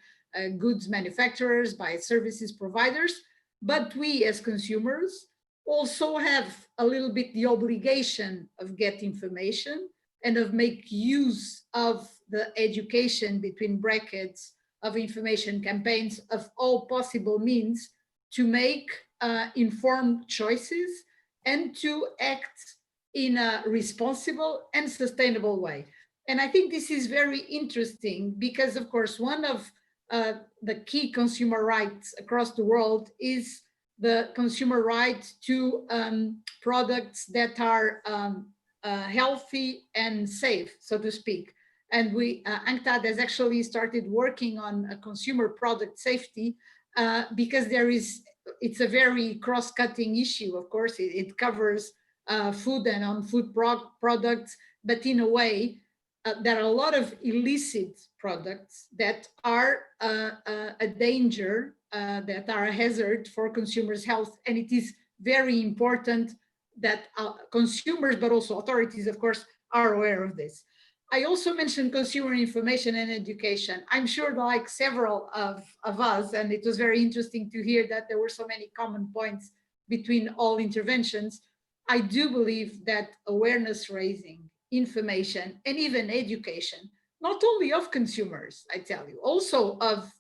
goods manufacturers, by services providers. But we as consumers also have a little bit the obligation of get information and of make use of the education, between brackets, of information campaigns of all possible means to make informed choices and to act in a responsible and sustainable way. And I think this is very interesting because, of course, one of the key consumer rights across the world is the consumer right to products that are healthy and safe, so to speak. And UNCTAD has actually started working on a consumer product safety because it's a very cross-cutting issue. Of course, it covers food and non-food products, but in a way, there are a lot of illicit products that are a danger, that are a hazard for consumers' health. And it is very important that consumers, but also authorities, of course, are aware of this. I also mentioned consumer information and education. I'm sure like several of us, and it was very interesting to hear that there were so many common points between all interventions. I do believe that awareness raising, information, and even education, not only of consumers, I tell you, also of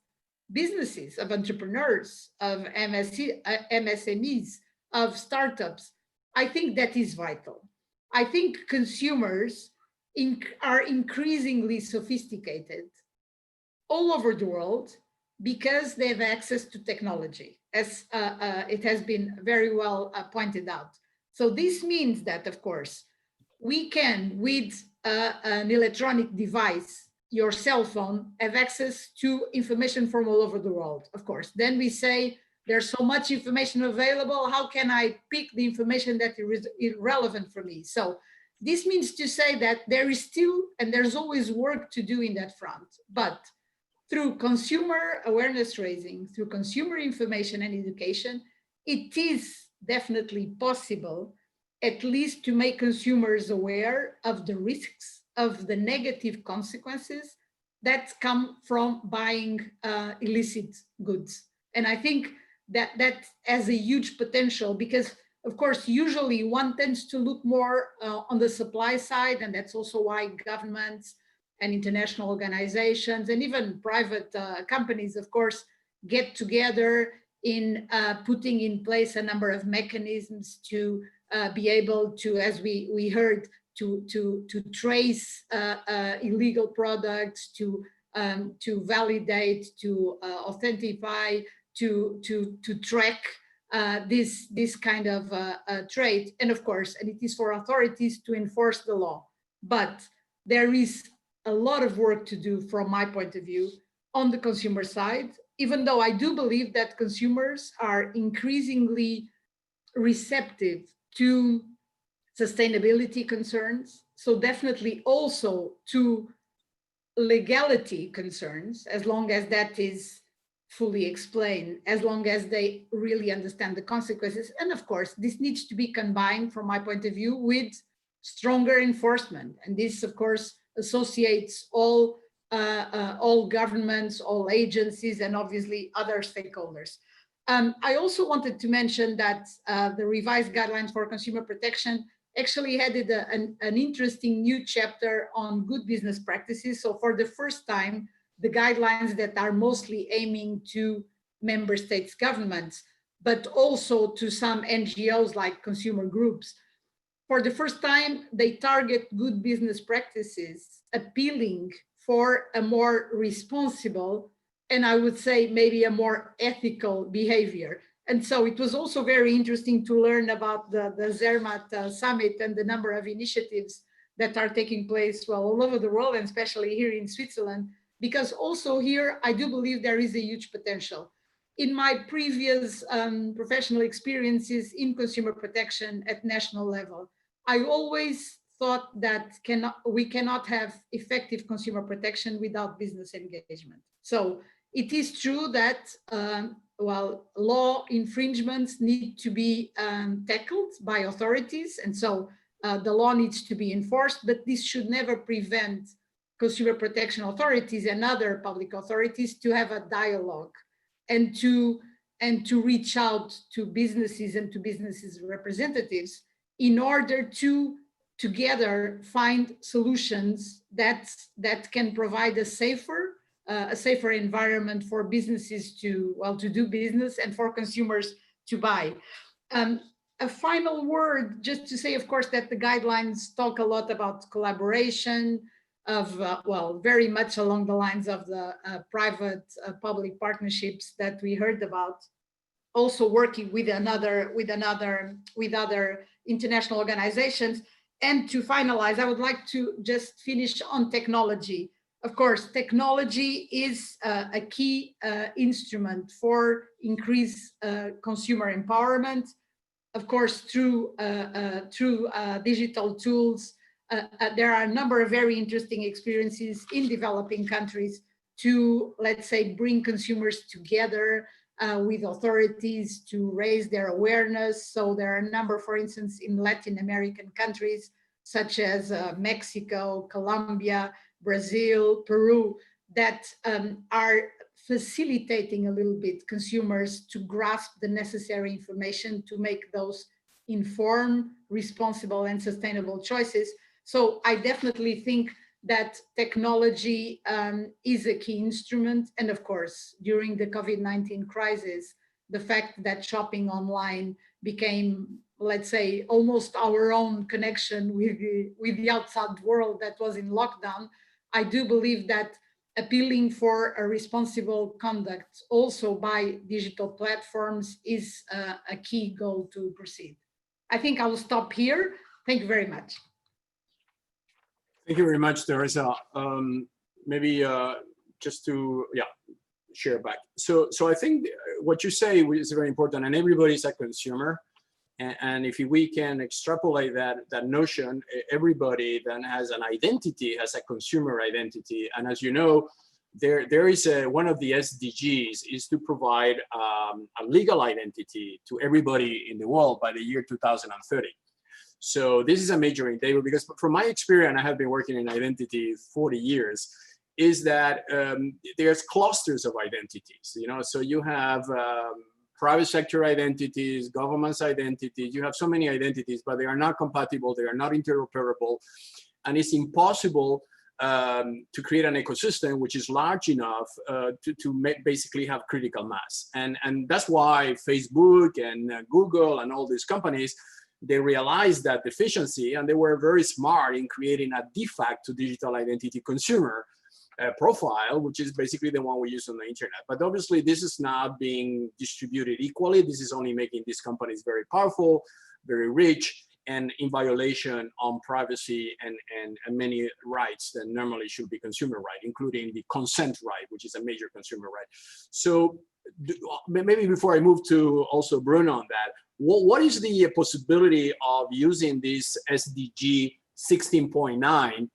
businesses, of entrepreneurs, of MSMEs, of startups, I think that is vital. I think consumers are increasingly sophisticated all over the world because they have access to technology, as it has been very well pointed out. So this means that, of course, we can, with an electronic device, your cell phone, have access to information from all over the world, of course. Then we say, there's so much information available, how can I pick the information that is relevant for me? So this means to say that there is still, and there's always work to do in that front, but through consumer awareness raising, through consumer information and education, it is definitely possible at least to make consumers aware of the risks, of the negative consequences that come from buying illicit goods. And I think that has a huge potential because, of course, usually one tends to look more on the supply side, and that's also why governments and international organizations and even private companies, of course, get together in putting in place a number of mechanisms to be able to, as we heard, to trace illegal products, to validate, to authentify, to track this kind of trade, and of course, and it is for authorities to enforce the law. But there is a lot of work to do from my point of view on the consumer side, even though I do believe that consumers are increasingly receptive to sustainability concerns, so definitely also to legality concerns, as long as that is fully explained, as long as they really understand the consequences. And of course, this needs to be combined, from my point of view, with stronger enforcement. And this, of course, associates all governments, all agencies, and obviously other stakeholders. I also wanted to mention that the revised guidelines for consumer protection actually added an interesting new chapter on good business practices. So for the first time, the guidelines that are mostly aiming to member states' governments, but also to some NGOs like consumer groups. For the first time, they target good business practices, appealing for a more responsible, and I would say maybe a more ethical behavior. And so it was also very interesting to learn about the Zermatt summit and the number of initiatives that are taking place, well, all over the world, and especially here in Switzerland, because also here, I do believe there is a huge potential. In my previous professional experiences in consumer protection at national level, I always thought that we cannot have effective consumer protection without business engagement. So it is true that well, law infringements need to be tackled by authorities, and so the law needs to be enforced, but this should never prevent consumer protection authorities and other public authorities to have a dialogue and to reach out to businesses and to businesses representatives in order to together find solutions that can provide a safer environment for businesses to do business and for consumers to buy. A final word, just to say, of course, that the guidelines talk a lot about collaboration of, well, very much along the lines of the private-public partnerships that we heard about. Also working with other international organizations. And to finalize, I would like to just finish on technology. Of course, technology is a key instrument for increased consumer empowerment. Of course, through digital tools, there are a number of very interesting experiences in developing countries to, let's say, bring consumers together with authorities to raise their awareness. So there are a number, for instance, in Latin American countries, such as Mexico, Colombia, Brazil, Peru, that are facilitating a little bit consumers to grasp the necessary information to make those informed, responsible, and sustainable choices. So I definitely think that technology is a key instrument. And of course, during the COVID-19 crisis, the fact that shopping online became, let's say, almost our own connection with the outside world that was in lockdown, I do believe that appealing for a responsible conduct also by digital platforms is a key goal to proceed. I think I will stop here. Thank you very much. Thank you very much, Teresa. Maybe just to share back. So I think what you say is very important, and everybody's a consumer. And if we can extrapolate that notion, everybody then has an identity, has a consumer identity. And as you know, there is one of the SDGs is to provide a legal identity to everybody in the world by the year 2030. So this is a major endeavor, because from my experience, I have been working in identity 40 years, is that there's clusters of identities, so you have private sector identities, government's identities, you have so many identities, but they are not compatible, they are not interoperable, and it's impossible to create an ecosystem which is large enough to basically have critical mass. And that's why Facebook and Google and all these companies, they realized that deficiency, and they were very smart in creating a de facto digital identity consumer profile, which is basically the one we use on the internet. But obviously this is not being distributed equally. This is only making these companies very powerful, very rich, and in violation on privacy and many rights that normally should be consumer right, including the consent right, which is a major consumer right. So maybe before I move to also Bruno on that, what is the possibility of using this SDG 16.9,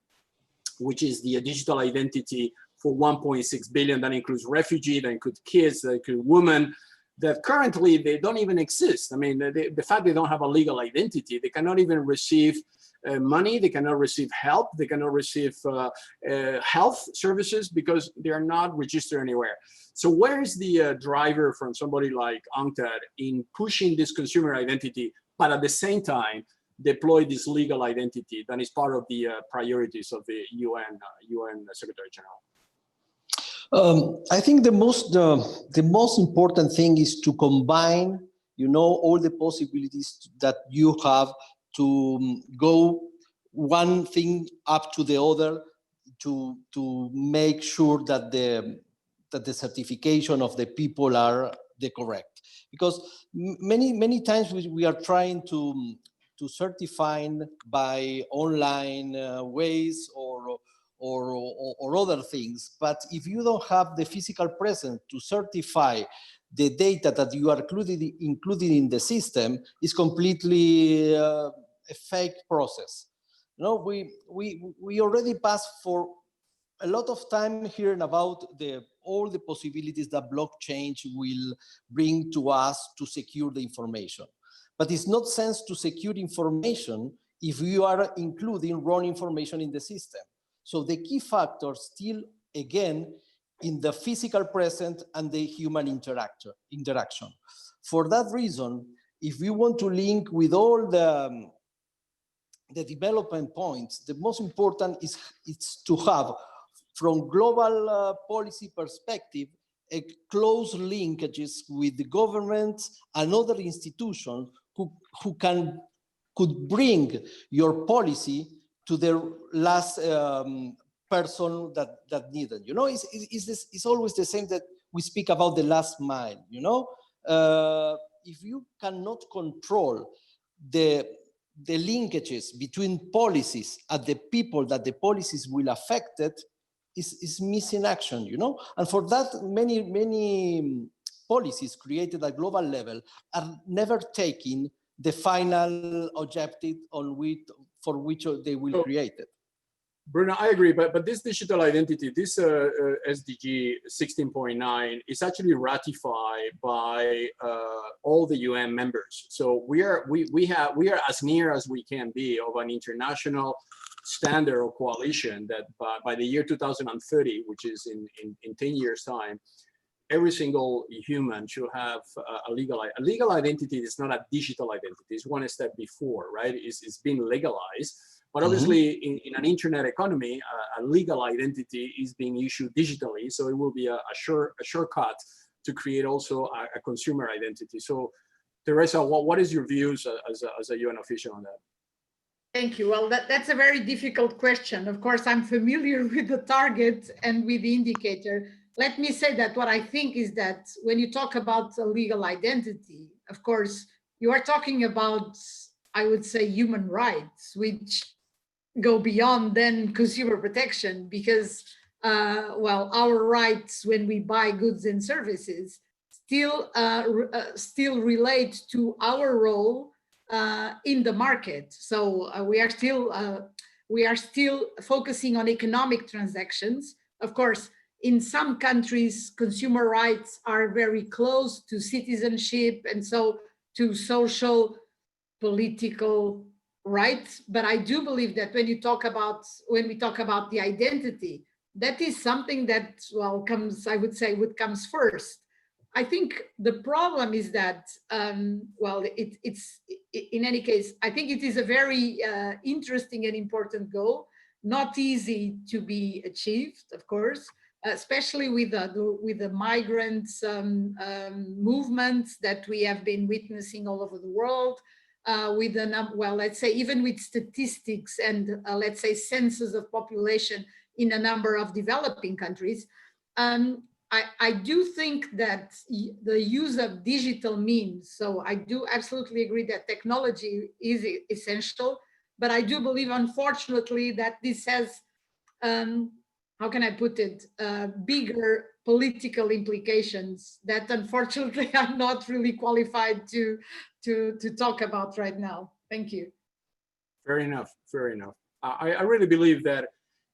which is the digital identity for 1.6 billion, that includes refugee, that includes kids, that includes women, that currently they don't even exist. I mean, the fact they don't have a legal identity, they cannot even receive money, they cannot receive help, they cannot receive health services because they are not registered anywhere. So where is the driver from somebody like UNCTAD in pushing this consumer identity, but at the same time deploy this legal identity that is part of the priorities of the UN Secretary General? I think the most important thing is to combine, all the possibilities that you have to go one thing up to the other to make sure that the certification of the people are the correct. Because many times we are trying to certify by online ways or other things, but if you don't have the physical presence to certify the data that you are included in the system, is completely a fake process. We already passed for a lot of time hearing about all the possibilities that blockchain will bring to us to secure the information. But it's not sense to secure information if you are including wrong information in the system. So the key factor still, again, in the physical presence and the human interaction. For that reason, if we want to link with all the development points, the most important is to have, from global policy perspective, a close linkages with the governments and other institutions who could bring your policy to the last person that needed. It's always the same that we speak about the last mile. If you cannot control the linkages between policies and the people that the policies will affect it, is missing action. And for that, many policies created at global level are never taking the final objective for which they will create it. Bruno, I agree, but this digital identity, this SDG 16.9 is actually ratified by all the UN members. So we are as near as we can be of an international standard or coalition that by the year 2030, which is in 10 years time, every single human should have a legal identity. Is not a digital identity. It's one step before, right? It's been legalized. But obviously, in an internet economy, a legal identity is being issued digitally, so it will be a shortcut to create also a consumer identity. So, Teresa, what is your views as a UN official on that? Thank you. Well, that's a very difficult question. Of course, I'm familiar with the target and with the indicator. Let me say that what I think is that when you talk about a legal identity, of course, you are talking about, I would say, human rights, which go beyond then consumer protection, because well, our rights when we buy goods and services still relate to our role in the market. So we are still focusing on economic transactions. Of course, in some countries, consumer rights are very close to citizenship and so to social, political rights. But I do believe that when we talk about the identity, that is something that, well, comes, I would say, what comes first. I think the problem is that, well, it's in any case, I think it is a very interesting and important goal, not easy to be achieved, of course, especially with the migrants movements that we have been witnessing all over the world. With the well, let's say even with statistics and let's say census of population in a number of developing countries, I do think that the use of digital means. So I do absolutely agree that technology is essential, but I do believe, unfortunately, that this has, how can I put it, bigger political implications that unfortunately I'm not really qualified to talk about right now. Thank you. Fair enough, fair enough. I really believe that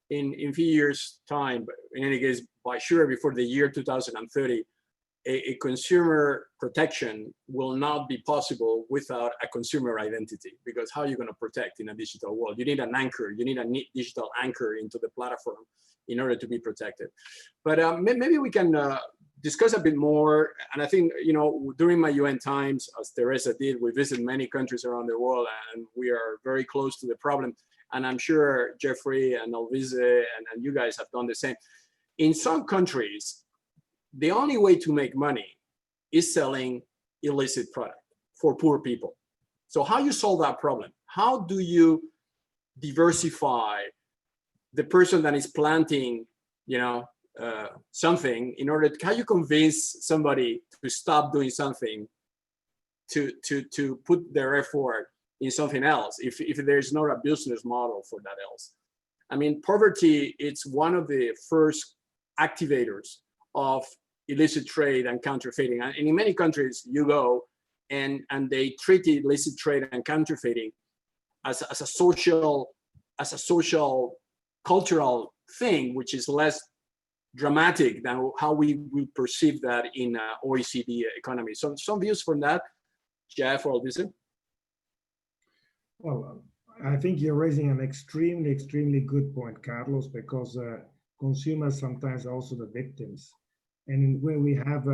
in few years' time, but in any case, by sure before the year 2030, a consumer protection will not be possible without a consumer identity, because how are you going to protect in a digital world? You need an anchor, you need a digital anchor into the platform in order to be protected. But maybe we can discuss a bit more. And I think, you know, during my UN times, as Teresa did, we visit many countries around the world, and we are very close to the problem. And I'm sure Jeffrey and Alvise and you guys have done the same. In some countries, the only way to make money is selling illicit product for poor people. So how you solve that problem? How do you diversify the person that is planting, you know, something in order to, how you convince somebody to stop doing something to put their effort in something else if there's not a business model for that else? I mean, poverty, it's one of the first activators of illicit trade and counterfeiting. And in many countries you go and they treat illicit trade and counterfeiting as a social cultural thing, which is less dramatic than how we perceive that in OECD economy. So some views from that, Jeff or Alvise? Well, I think you're raising an extremely good point, Carlos, because consumers sometimes are also the victims. And where we have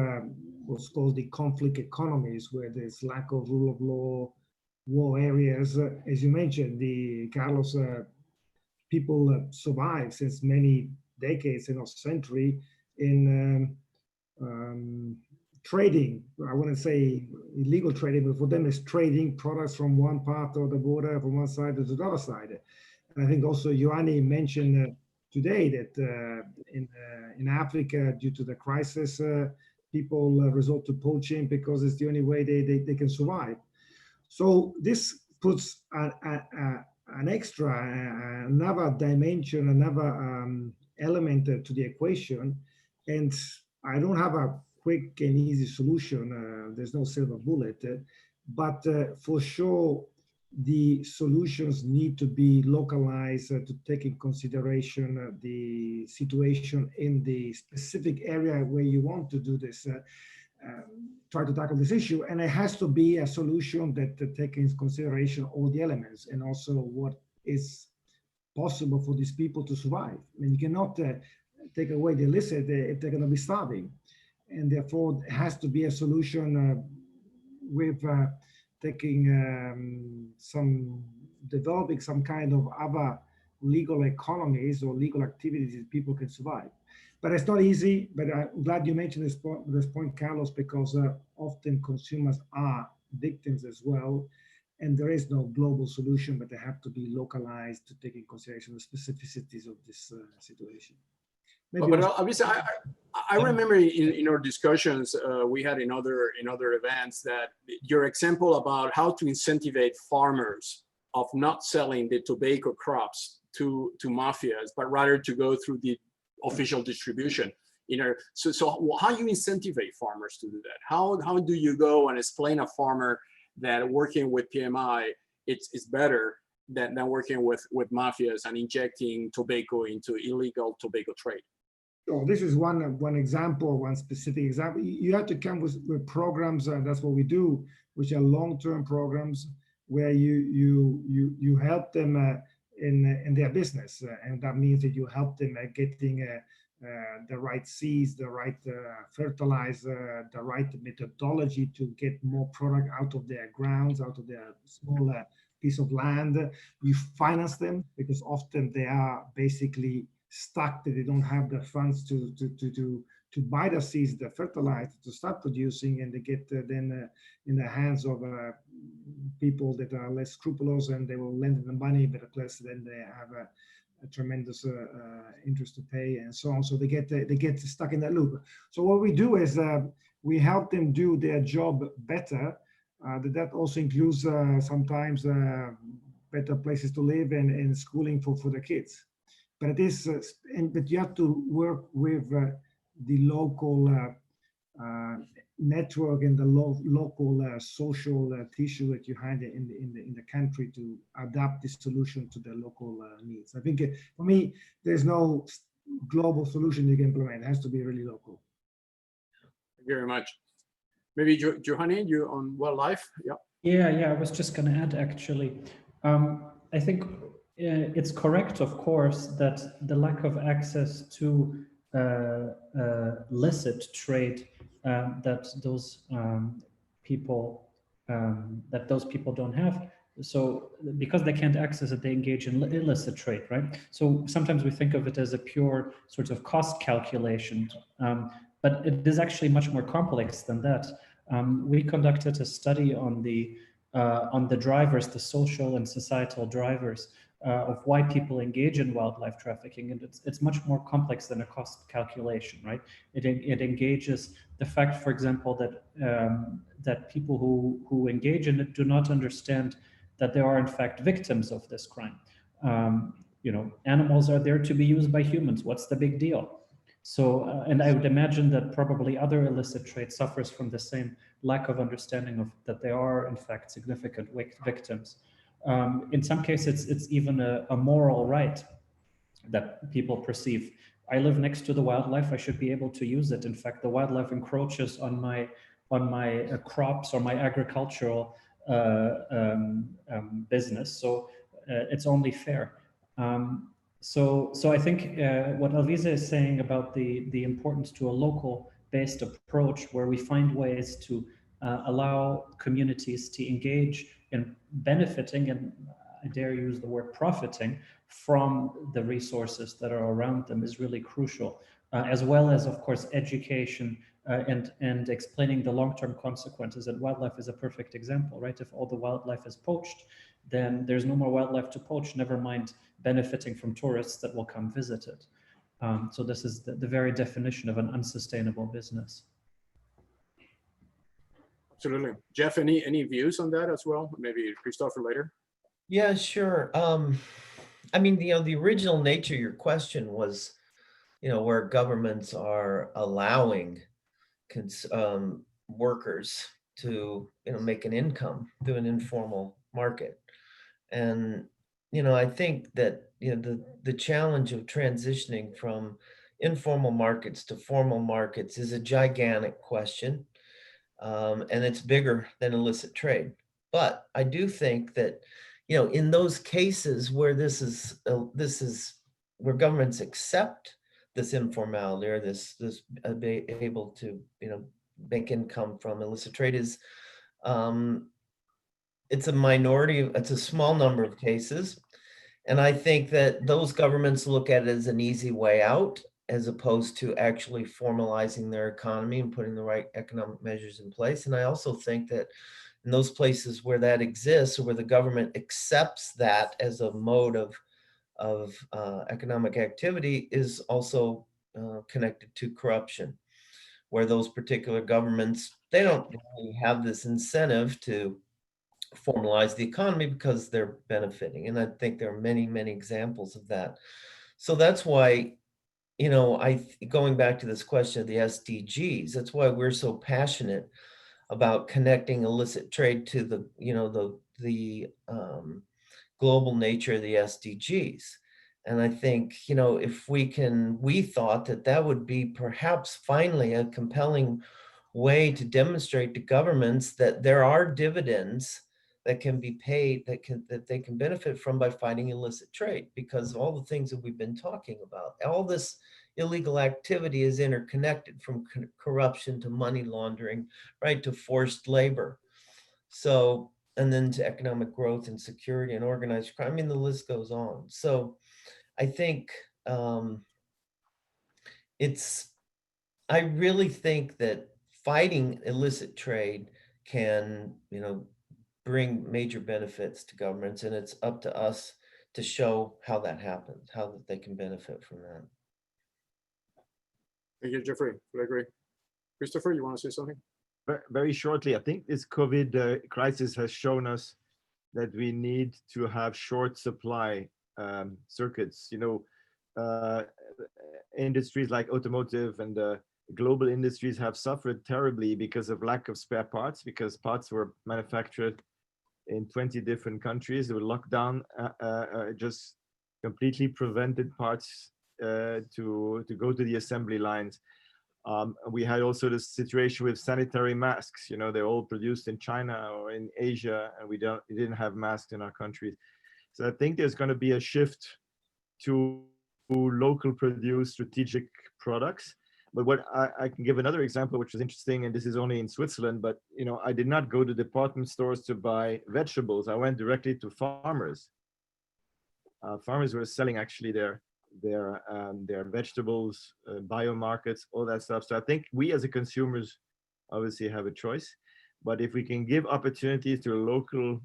what's called the conflict economies, where there's lack of rule of law, war areas, as you mentioned, Carlos, people survive since many decades, in a century, in trading. I wouldn't say illegal trading, but for them it's trading products from one part of the border, from one side to the other side. And I think also Ioanni mentioned today that in Africa, due to the crisis, people resort to poaching because it's the only way they can survive. So this puts an extra, another dimension, another element to the equation. And I don't have a quick and easy solution. There's no silver bullet, but for sure, the solutions need to be localized to take in consideration the situation in the specific area where you want to do this, try to tackle this issue. And it has to be a solution that takes in consideration all the elements and also what is possible for these people to survive. I mean, you cannot take away the illicit if they're going to be starving. And therefore, it has to be a solution with developing some kind of other legal economies or legal activities that people can survive. But it's not easy, but I'm glad you mentioned this point, Carlos, because often consumers are victims as well. And there is no global solution, but they have to be localized to take in consideration the specificities of this situation. Maybe but obviously, I remember in our discussions we had in other events that your example about how to incentivize farmers of not selling the tobacco crops to mafias, but rather to go through the official distribution. So how you incentivize farmers to do that? How do you go and explain a farmer that working with PMI it's better than working with mafias and injecting tobacco into illegal tobacco trade? Oh, this is one example, one specific example. You have to come with programs, and that's what we do, which are long-term programs where you help them in their business, and that means that you help them getting the right seeds, the right fertilizer, the right methodology to get more product out of their grounds, out of their small piece of land. You finance them because often they are basically stuck, that they don't have the funds to buy the seeds, the fertilizer to start producing, and they get then in the hands of people that are less scrupulous, and they will lend them the money, but at least then they have a tremendous interest to pay and so on. So they get stuck in that loop. So what we do is we help them do their job better. That also includes sometimes better places to live and schooling for the kids. But it is, but you have to work with the local network and the local social tissue that you have in the country to adapt this solution to the local needs. I think for me, there's no global solution you can implement. It has to be really local. Thank you very much. Maybe Giovanni, you on wildlife? Yeah. I was just going to add actually. I think it's correct, of course, that the lack of access to illicit trade that those people don't have. So because they can't access it, they engage in illicit trade, right? So sometimes we think of it as a pure sort of cost calculation, but it is actually much more complex than that. We conducted a study on the drivers, the social and societal drivers of why people engage in wildlife trafficking, and it's much more complex than a cost calculation, right? It engages the fact, for example, that people who engage in it do not understand that they are in fact victims of this crime. Animals are there to be used by humans. What's the big deal? So, and I would imagine that probably other illicit trade suffers from the same lack of understanding of that they are in fact significant victims. In some cases, it's even a moral right that people perceive. I live next to the wildlife, I should be able to use it. In fact, the wildlife encroaches on my crops or my agricultural business, so it's only fair. So I think what Alvise is saying about the importance to a local-based approach, where we find ways to allow communities to engage in benefiting, and I dare use the word profiting, from the resources that are around them, is really crucial, as well as, of course, education and explaining the long-term consequences. And wildlife is a perfect example, right? If all the wildlife is poached, then there's no more wildlife to poach, never mind benefiting from tourists that will come visit it. So this is the very definition of an unsustainable business. Absolutely. Jeff, any views on that as well? Maybe Christopher later. Yeah, sure. I mean, the original nature of your question was, where governments are allowing workers to, make an income through an informal market. And, you know, I think that, you know, the challenge of transitioning from informal markets to formal markets is a gigantic question. And it's bigger than illicit trade. But I do think that, you know, in those cases where this is where governments accept this informality or this be able to, you know, make income from illicit trade is, it's a minority, it's a small number of cases. And I think that those governments look at it as an easy way out, as opposed to actually formalizing their economy and putting the right economic measures in place. And I also think that in those places where that exists, or where the government accepts that as a mode of economic activity, is also connected to corruption, where those particular governments, they don't really have this incentive to formalize the economy because they're benefiting. And I think there are many, many examples of that. So that's why, you know, going back to this question of the SDGs, that's why we're so passionate about connecting illicit trade to the, you know, the global nature of the SDGs. And I think, you know, if we thought that that would be perhaps finally a compelling way to demonstrate to governments that there are dividends that can be paid, that they can benefit from by fighting illicit trade, because of all the things that we've been talking about. All this illegal activity is interconnected, from corruption to money laundering, right, to forced labor. So, and then to economic growth and security and organized crime. I mean, the list goes on. So I think I really think that fighting illicit trade can, you know, bring major benefits to governments, and it's up to us to show how that happens, how that they can benefit from that. Thank you, Jeffrey. I agree. Christopher, you want to say something? Very shortly, I think this COVID crisis has shown us that we need to have short supply circuits. You know, industries like automotive and global industries have suffered terribly because of lack of spare parts, because parts were manufactured in 20 different countries. The lockdown just completely prevented parts to go to the assembly lines. We had also this situation with sanitary masks. You know, they're all produced in China or in Asia, and we didn't have masks in our countries. So I think there's going to be a shift to local produced strategic products. But what I can give another example, which is interesting, and this is only in Switzerland, but, you know, I did not go to department stores to buy vegetables. I went directly to farmers. Farmers were selling actually their vegetables, biomarkets, all that stuff. So I think we as a consumers obviously have a choice, but if we can give opportunities to a local,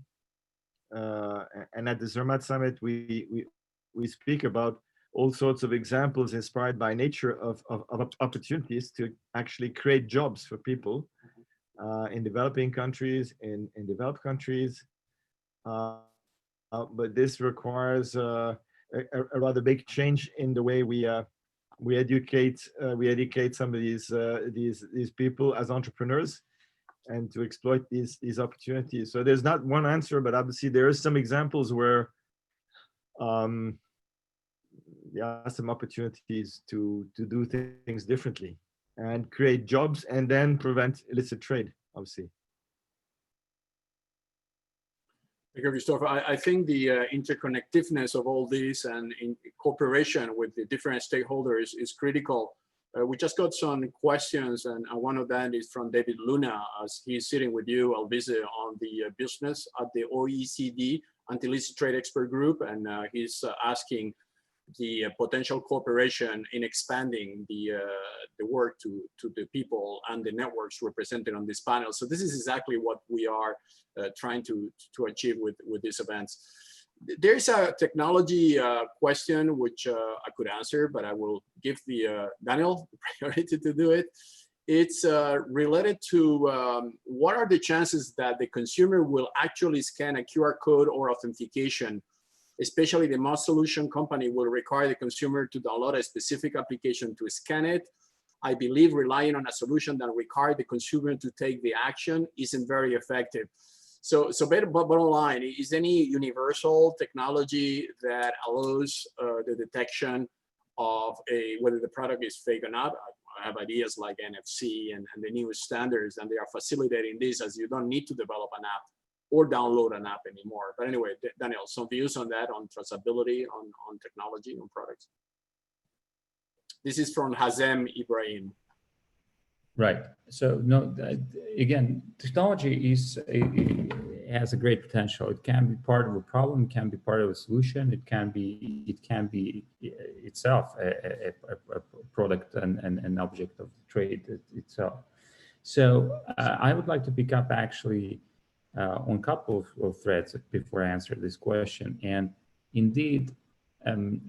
and at the Zermatt Summit, we speak about all sorts of examples inspired by nature of opportunities to actually create jobs for people in developing countries, in developed countries. But this requires a rather big change in the way we educate some of these people as entrepreneurs, and to exploit these opportunities. So there's not one answer, but obviously there are some examples where some opportunities to do things differently and create jobs and then prevent illicit trade, obviously. Thank you, Christopher. I think the interconnectiveness of all this and in cooperation with the different stakeholders is critical. We just got some questions, and one of them is from David Luna, as he's sitting with you, Alvise, on the business at the OECD Anti-Illicit Trade Expert Group, and he's asking the potential cooperation in expanding the work to the people and the networks represented on this panel. So this is exactly what we are trying to achieve with these events. There's a technology question which I could answer, but I will give the Daniel the priority to do it. It's related to what are the chances that the consumer will actually scan a QR code or authentication. Especially the most solution company will require the consumer to download a specific application to scan it. I believe relying on a solution that requires the consumer to take the action isn't very effective. So bottom line, is any universal technology that allows the detection of whether the product is fake or not? I have ideas like NFC and the new standards, and they are facilitating this, as you don't need to develop an app or download an app anymore. But anyway, Daniel, some views on that, on traceability, on technology, on products. This is from Hazem Ibrahim. Right. So no, again, technology has a great potential. It can be part of a problem, it can be part of a solution, it can be itself a product and an object of trade itself. So I would like to pick up actually on a couple of threads before I answer this question. And indeed,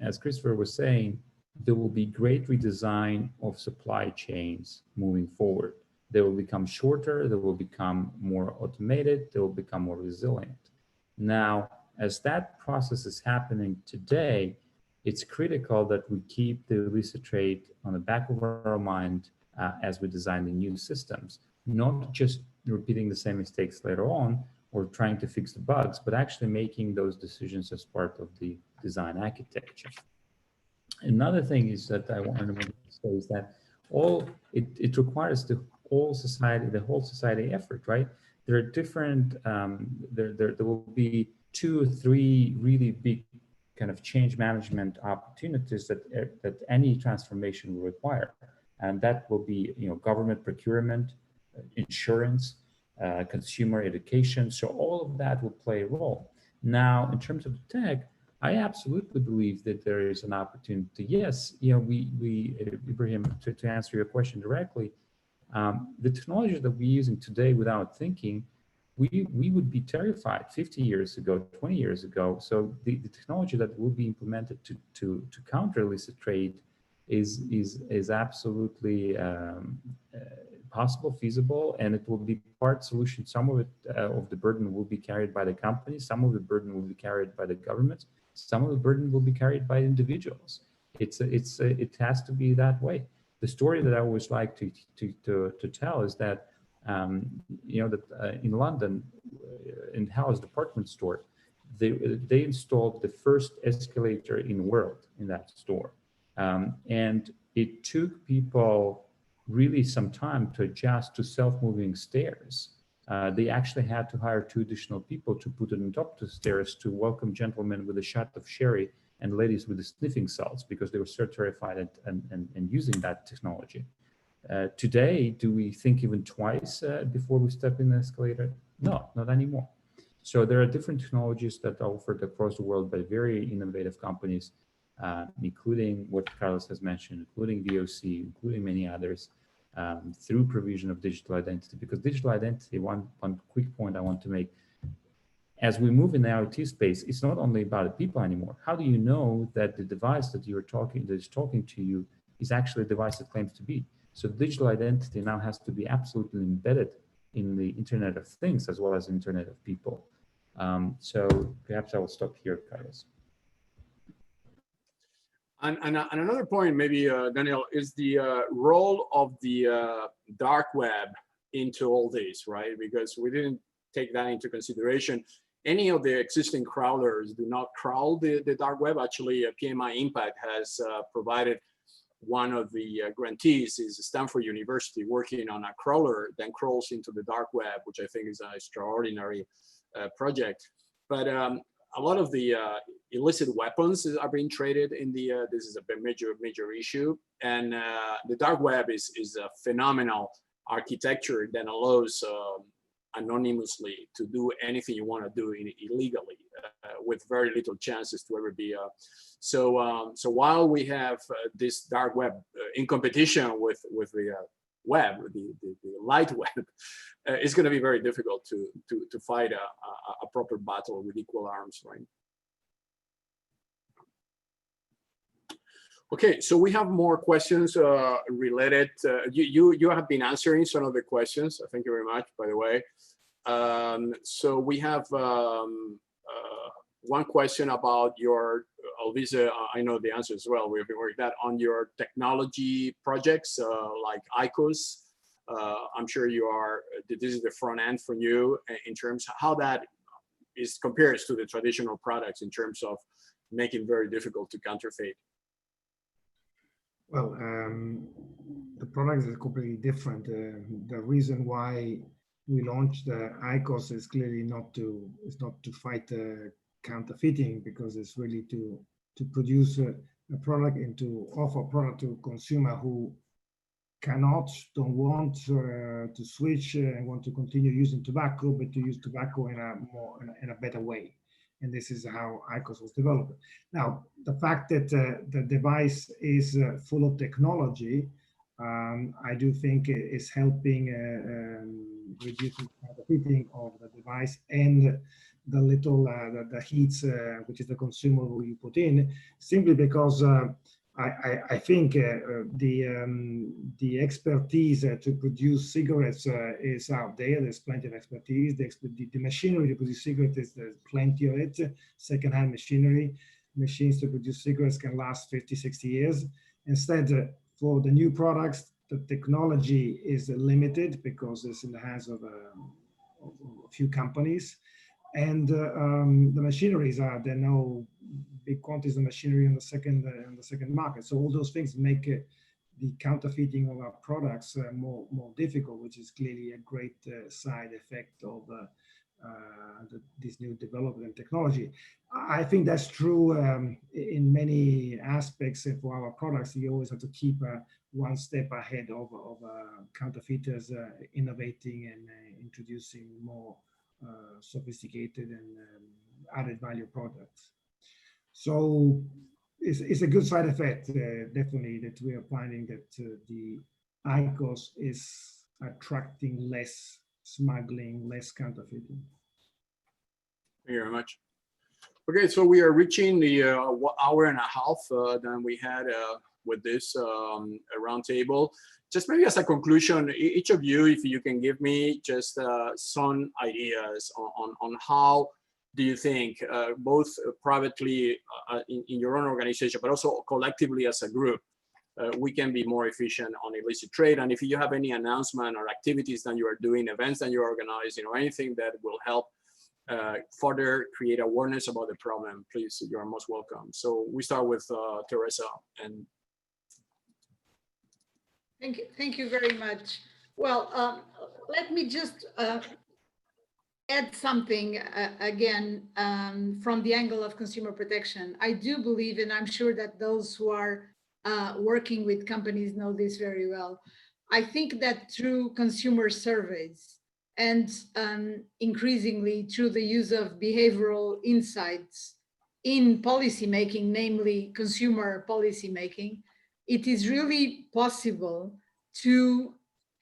as Christopher was saying, there will be great redesign of supply chains moving forward. They will become shorter, they will become more automated, they will become more resilient. Now, as that process is happening today, it's critical that we keep the illicit trade on the back of our mind as we design the new systems, not just repeating the same mistakes later on or trying to fix the bugs, but actually making those decisions as part of the design architecture. Another thing is that I wanted to say is that it requires the whole society effort, right? There are different, there will be 2 or 3 really big kind of change management opportunities that any transformation will require. And that will be, government procurement, insurance, consumer education. So all of that will play a role. Now, in terms of tech, I absolutely believe that there is an opportunity. Yes, Ibrahim, to answer your question directly, the technology that we're using today without thinking, we would be terrified 50 years ago, 20 years ago. So the technology that will be implemented to counter illicit trade is absolutely possible, feasible, and it will be part solution. Some of it, of the burden will be carried by the companies, some of the burden will be carried by the governments, some of the burden will be carried by individuals. It has to be that way. The story that I always like to tell is that in London, in House department store, they installed the first escalator in the world in that store, and it took people really some time to adjust to self-moving stairs. They actually had to hire 2 additional people to put it on top of the stairs to welcome gentlemen with a shot of sherry and ladies with the sniffing salts, because they were so terrified and using that technology. Today, do we think even twice before we step in the escalator? No, not anymore. So there are different technologies that are offered across the world by very innovative companies, including what Carlos has mentioned, including VOC, including many others, through provision of digital identity. Because digital identity, one quick point I want to make, as we move in the IoT space, it's not only about the people anymore. How do you know that the device that is talking to you is actually a device it claims to be? So digital identity now has to be absolutely embedded in the Internet of Things as well as Internet of People. So perhaps I will stop here, Carlos. And another point, maybe, Daniel, is the role of the dark web into all this, right? Because we didn't take that into consideration. Any of the existing crawlers do not crawl the dark web. Actually, PMI Impact has provided one of the grantees is Stanford University working on a crawler that crawls into the dark web, which I think is an extraordinary project. But a lot of the illicit weapons are being traded in the, this is a major issue. And the dark web is a phenomenal architecture that allows anonymously to do anything you want to do illegally with very little chances to ever be. So while we have this dark web in competition with the web, the light web, it's going to be very difficult to fight a proper battle with equal arms, right? Okay, so we have more questions related. You have been answering some of the questions. Thank you very much, by the way. So we have one question about your, Alvise, I know the answer as well. We've been working that on your technology projects like ICOS, I'm sure you are, this is the front end for you in terms of how that compares to the traditional products in terms of making very difficult to counterfeit. Well, the product is completely different. The reason why we launched the IQOS is clearly not to fight counterfeiting, because it's really to produce a product and to offer a product to a consumer who don't want to switch and want to continue using tobacco, but to use tobacco in a better way. And this is how IQOS was developed. Now, the fact that the device is full of technology, I do think is helping reducing counterfeiting of the device and the little the heats, which is the consumable you put in, simply because I think the expertise to produce cigarettes is out there. There's plenty of expertise. The machinery to produce cigarettes, there's plenty of it. Second-hand machinery. Machines to produce cigarettes can last 50, 60 years. Instead, for the new products, the technology is limited because it's in the hands of a few companies. And the machineries there are no big quantities of machinery in the second market. So all those things make the counterfeiting of our products more difficult, which is clearly a great side effect of this new development technology. I think that's true in many aspects for our products. You always have to keep one step ahead of counterfeiters innovating and introducing more sophisticated and added value products. So it's a good side effect, definitely, that we are finding that the IQOS is attracting less smuggling, less counterfeiting. Thank you very much. Okay, so we are reaching the hour and a half that we had with this roundtable. Just maybe as a conclusion, each of you, if you can give me just some ideas on how do you think, both privately in your own organization, but also collectively as a group, we can be more efficient on illicit trade. And if you have any announcement or activities that you are doing, events that you organize, anything that will help further create awareness about the problem, please, you are most welcome. So we start with Teresa. And Thank you very much. Well, let me just add something again from the angle of consumer protection. I do believe, and I'm sure that those who are working with companies know this very well. I think that through consumer surveys and increasingly through the use of behavioral insights in policymaking, namely consumer policymaking, it is really possible to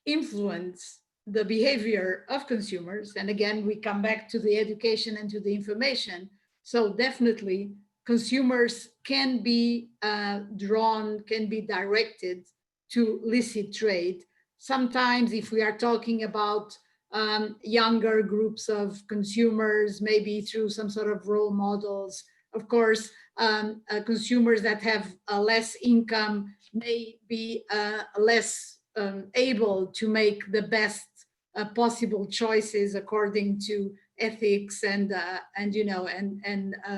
influence the behavior of consumers. And again, we come back to the education and to the information. So definitely consumers can be drawn, can be directed to illicit trade. Sometimes if we are talking about younger groups of consumers, maybe through some sort of role models, of course, consumers that have less income may be less able to make the best possible choices according to ethics and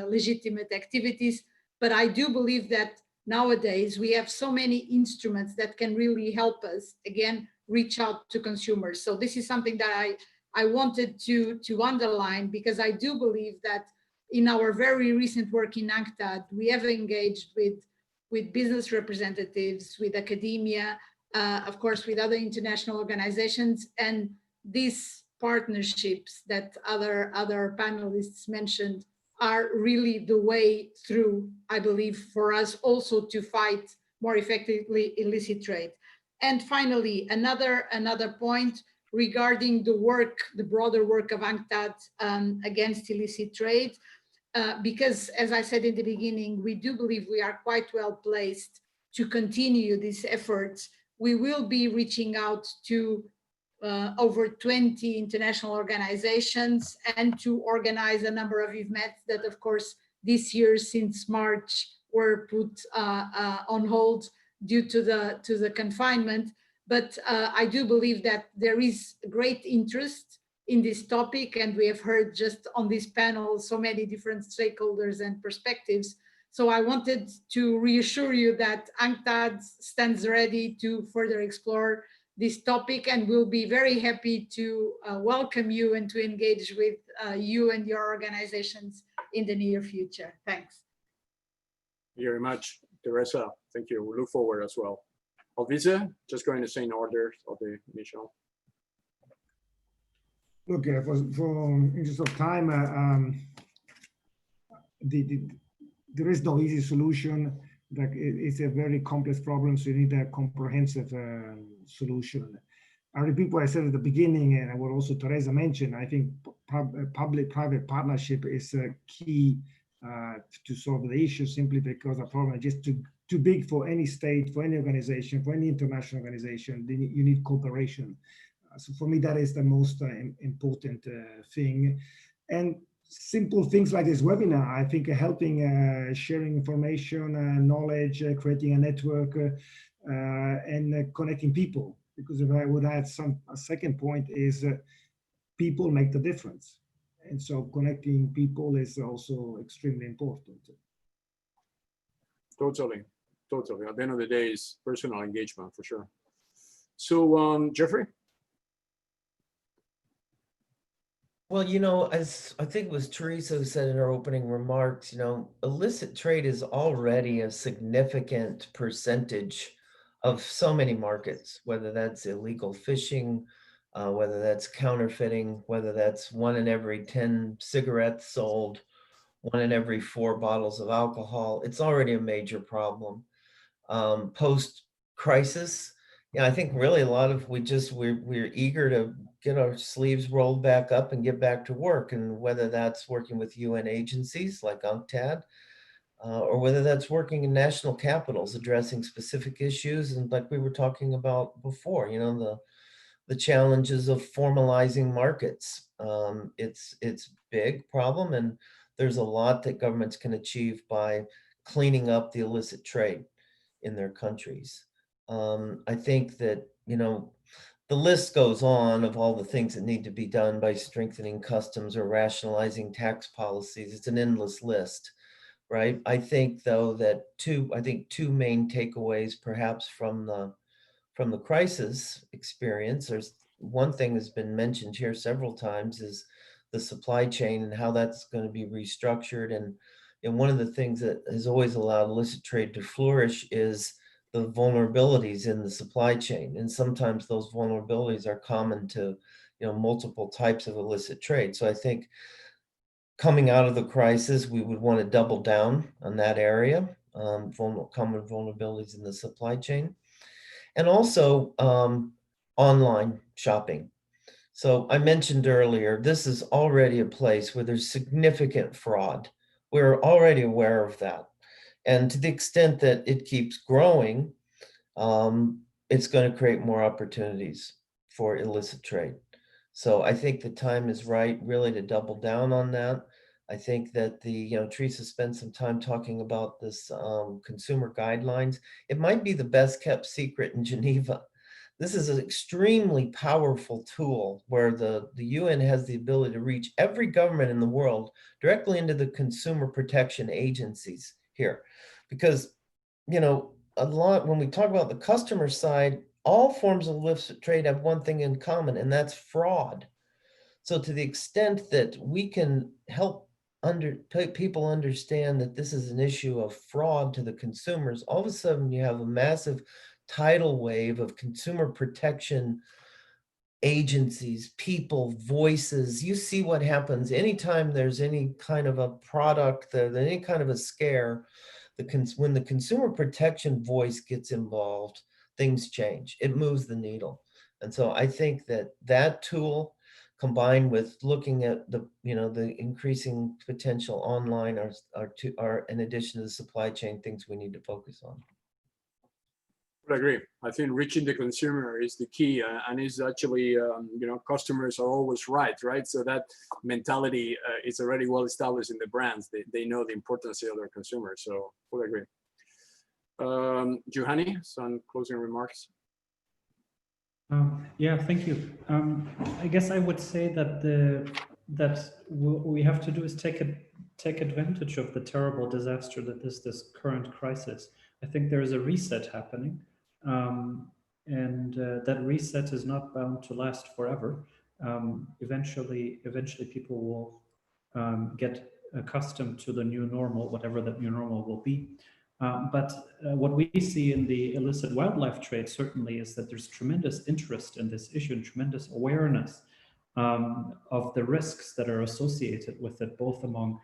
legitimate activities. But I do believe that nowadays we have so many instruments that can really help us, again, reach out to consumers. So this is something that I wanted to underline, because I do believe that in our very recent work in UNCTAD, we have engaged with business representatives, with academia, of course, with other international organizations, and these partnerships that other panelists mentioned are really the way through, I believe, for us also to fight more effectively illicit trade. And finally, another point regarding the broader work of UNCTAD against illicit trade, because as I said in the beginning, we do believe we are quite well placed to continue these efforts. We will be reaching out to over 20 international organizations and to organize a number of events that, of course, this year since March were put on hold due to the confinement. But I do believe that there is great interest in this topic, and we have heard just on this panel so many different stakeholders and perspectives. So I wanted to reassure you that UNCTAD stands ready to further explore this topic, and we'll be very happy to welcome you and to engage with you and your organizations in the near future. Thanks. Thank you very much, Teresa. Thank you. We look forward as well. Alvise, just going to say in order of the initial. Look, for interest of time, there is no easy solution. Like it's a very complex problem, so you need a comprehensive solution. I repeat what I said at the beginning, and what also Teresa mentioned. I think public-private partnership is a key to solve the issue, simply because the problem is just too big for any state, for any organization, for any international organization. You need cooperation. So for me, that is the most important thing. And simple things like this webinar, I think, are helping sharing information, knowledge, creating a network, and connecting people. Because if I would add a second point is people make the difference. And so connecting people is also extremely important. Totally. At the end of the day, it's personal engagement for sure. So Jeffrey? Well, you know, as I think it was Teresa who said in her opening remarks, you know, illicit trade is already a significant percentage of so many markets, whether that's illegal fishing, whether that's counterfeiting, whether that's 1 in every 10 cigarettes sold, 1 in every 4 bottles of alcohol. It's already a major problem. Post-crisis, yeah, I think really a lot of we're eager to get our sleeves rolled back up and get back to work, and whether that's working with UN agencies like UNCTAD, or whether that's working in national capitals addressing specific issues, and like we were talking about before, you know, the challenges of formalizing markets. It's big problem, and there's a lot that governments can achieve by cleaning up the illicit trade in their countries. I think that, you know, the list goes on of all the things that need to be done by strengthening customs or rationalizing tax policies. It's an endless list, right? I think though that two main takeaways perhaps from the crisis experience. There's one thing that's been mentioned here several times is the supply chain and how that's going to be restructured. And one of the things that has always allowed illicit trade to flourish is the vulnerabilities in the supply chain. And sometimes those vulnerabilities are common to, you know, multiple types of illicit trade. So I think coming out of the crisis, we would want to double down on that area, common vulnerabilities in the supply chain. And also online shopping. So I mentioned earlier, this is already a place where there's significant fraud. We're already aware of that. And to the extent that it keeps growing, it's going to create more opportunities for illicit trade. So I think the time is right really to double down on that. I think that Teresa spent some time talking about this consumer guidelines. It might be the best kept secret in Geneva. This is an extremely powerful tool where the UN has the ability to reach every government in the world directly into the consumer protection agencies here. Because, you know, a lot, when we talk about the customer side, all forms of illicit trade have one thing in common, and that's fraud. So to the extent that we can help people understand that this is an issue of fraud to the consumers, all of a sudden you have a massive tidal wave of consumer protection agencies, people, voices. You see what happens anytime there's any kind of a product, any kind of a scare. When the consumer protection voice gets involved, things change. It moves the needle. And so I think that tool, combined with looking at the increasing potential online, are in addition to the supply chain things we need to focus on. I agree. I think reaching the consumer is the key, and is actually, customers are always right? So that mentality is already well established in the brands. They know the importance of their consumers. So fully agree. Juhani, some closing remarks. Yeah, thank you. I guess I would say that what we have to do is take advantage of the terrible disaster that is this current crisis. I think there is a reset happening, and that reset is not bound to last forever. Eventually, people will get accustomed to the new normal, whatever that new normal will be. But what we see in the illicit wildlife trade certainly is that there's tremendous interest in this issue and tremendous awareness of the risks that are associated with it, both among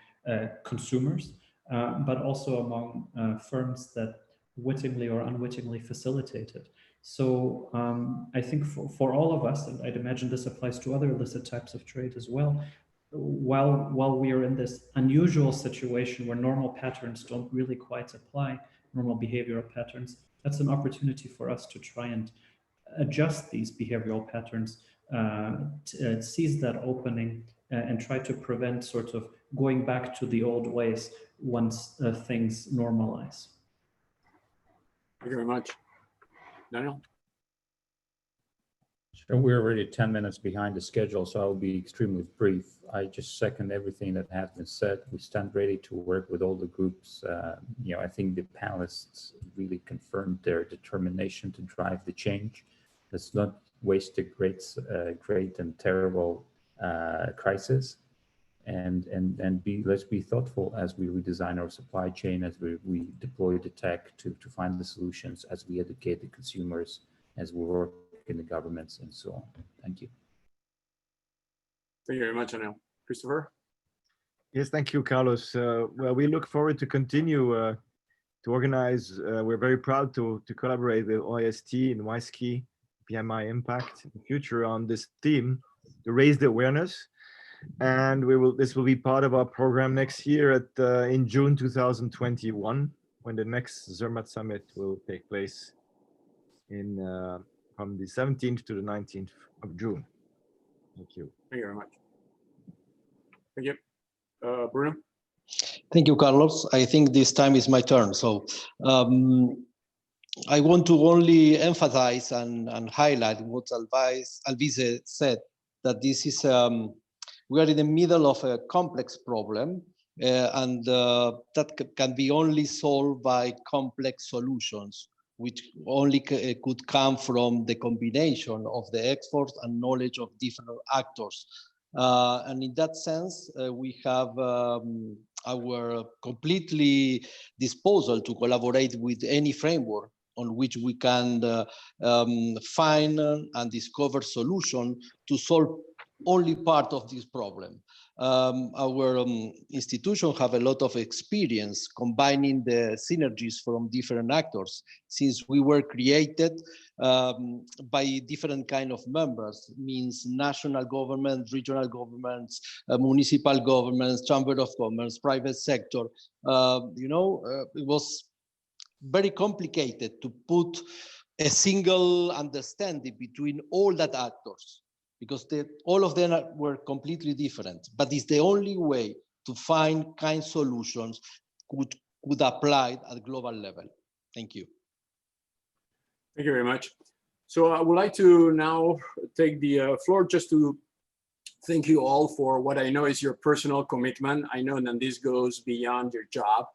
consumers, but also among firms that wittingly or unwittingly facilitate it. So I think for all of us, and I'd imagine this applies to other illicit types of trade as well, while we are in this unusual situation where normal patterns don't really quite apply, normal behavioral patterns, that's an opportunity for us to try and adjust these behavioral patterns, seize that opening, and try to prevent sort of going back to the old ways once things normalize. Thank you very much. Daniel? So we're already 10 minutes behind the schedule, so I'll be extremely brief. I just second everything that has been said. We stand ready to work with all the groups. I think the panelists really confirmed their determination to drive the change. Let's not waste a great and terrible crisis, and let's be thoughtful as we redesign our supply chain, as we deploy the tech to find the solutions, as we educate the consumers, as we work in the governments and so on. Thank you. Thank you very much, Anil. Christopher? Yes, thank you, Carlos. Well, we look forward to continue to organize. We're very proud to collaborate with OIST and WISEKey, PMI Impact in the future on this theme to raise the awareness. And this will be part of our program next year in June 2021, when the next Zermatt Summit will take place from the 17th to the 19th of June. Thank you. Thank you very much. Thank you. Bruno? Thank you, Carlos. I think this time is my turn. So I want to only emphasize and highlight what Alvise said, that this is, we are in the middle of a complex problem, and that can be only solved by complex solutions, which only could come from the combination of the experts and knowledge of different actors. And in that sense, we have our completely disposal to collaborate with any framework on which we can find and discover solutions to solve only part of this problem. Our institution have a lot of experience combining the synergies from different actors, since we were created by different kind of members, means national government, regional governments, municipal governments, chamber of commerce, private sector. It was very complicated to put a single understanding between all that actors, because all of them were completely different. But it's the only way to find kind solutions could apply at global level. Thank you. Thank you very much. So I would like to now take the floor just to thank you all for what I know is your personal commitment. I know that this goes beyond your job.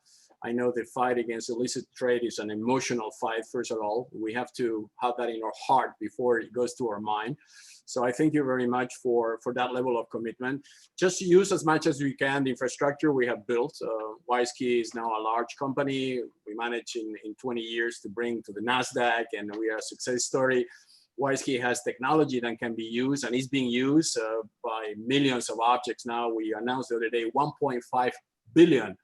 I know the fight against illicit trade is an emotional fight, first of all. We have to have that in our heart before it goes to our mind. So I thank you very much for that level of commitment. Just use as much as we can the infrastructure we have built. WISEKey is now a large company. We managed in 20 years to bring to the NASDAQ, and we are a success story. WISEKey has technology that can be used and is being used by millions of objects now. We announced the other day 1.5 billion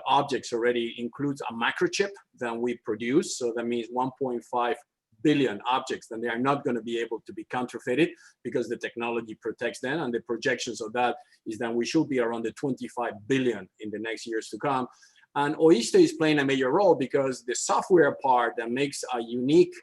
objects already includes a microchip that we produce. So that means 1.5 billion objects, and they are not going to be able to be counterfeited because the technology protects them. And the projections of that is that we should be around the 25 billion in the next years to come. And OIST is playing a major role because the software part that makes a unique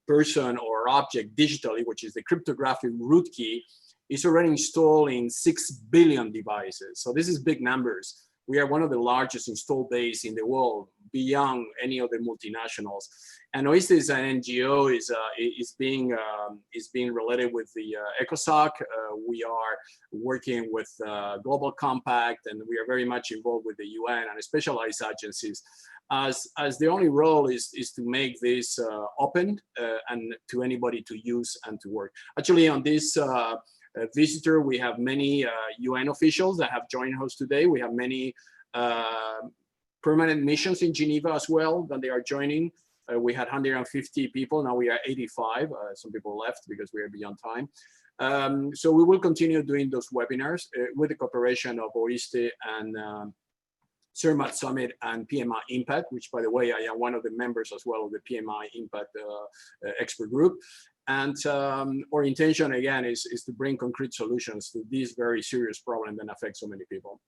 person or object digitally, which is the cryptographic root key, is already installed in 6 billion devices. So this is big numbers. We are one of the largest install base in the world beyond any of the multinationals. And OISTE is an NGO, is being related with the ECOSOC. We are working with Global Compact, and we are very much involved with the UN and specialized agencies. As the only role is to make this open and to anybody to use and to work. Actually, on this visitor, we have many UN officials that have joined us today. We have many permanent missions in Geneva as well that they are joining. We had 150 people, now we are 85. Some people left because we are beyond time. So we will continue doing those webinars with the cooperation of OISTE and CERMAT Summit and PMI Impact, which, by the way, I am one of the members as well of the PMI Impact expert group. And our intention, again, is to bring concrete solutions to this very serious problem that affects so many people.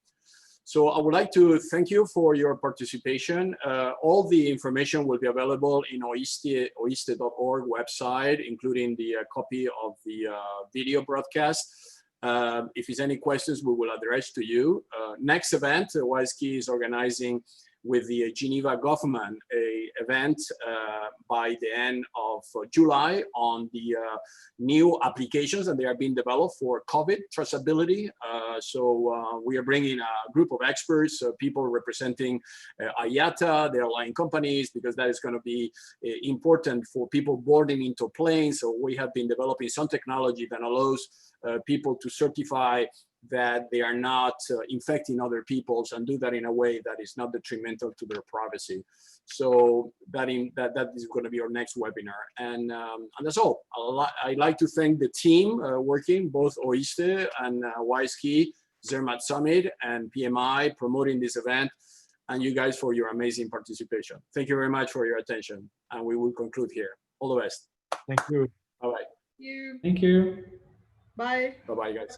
So I would like to thank you for your participation. All the information will be available in oiste.org website, including the copy of the video broadcast. If there's any questions, we will address to you. Next event, WISE-Key is organizing with the Geneva government a event by the end of July on the new applications that they are being developed for COVID traceability. So we are bringing a group of experts, people representing IATA, the airline companies, because that is going to be important for people boarding into planes. So we have been developing some technology that allows people to certify that they are not infecting other peoples and do that in a way that is not detrimental to their privacy. So that is going to be our next webinar. And that's all. I'd like to thank the team working, both OISTE and WISE-Key, CERMAT Summit, and PMI promoting this event, and you guys for your amazing participation. Thank you very much for your attention. And we will conclude here. All the best. Thank you. Bye-bye. Thank you. Thank you. Bye. Bye-bye, guys.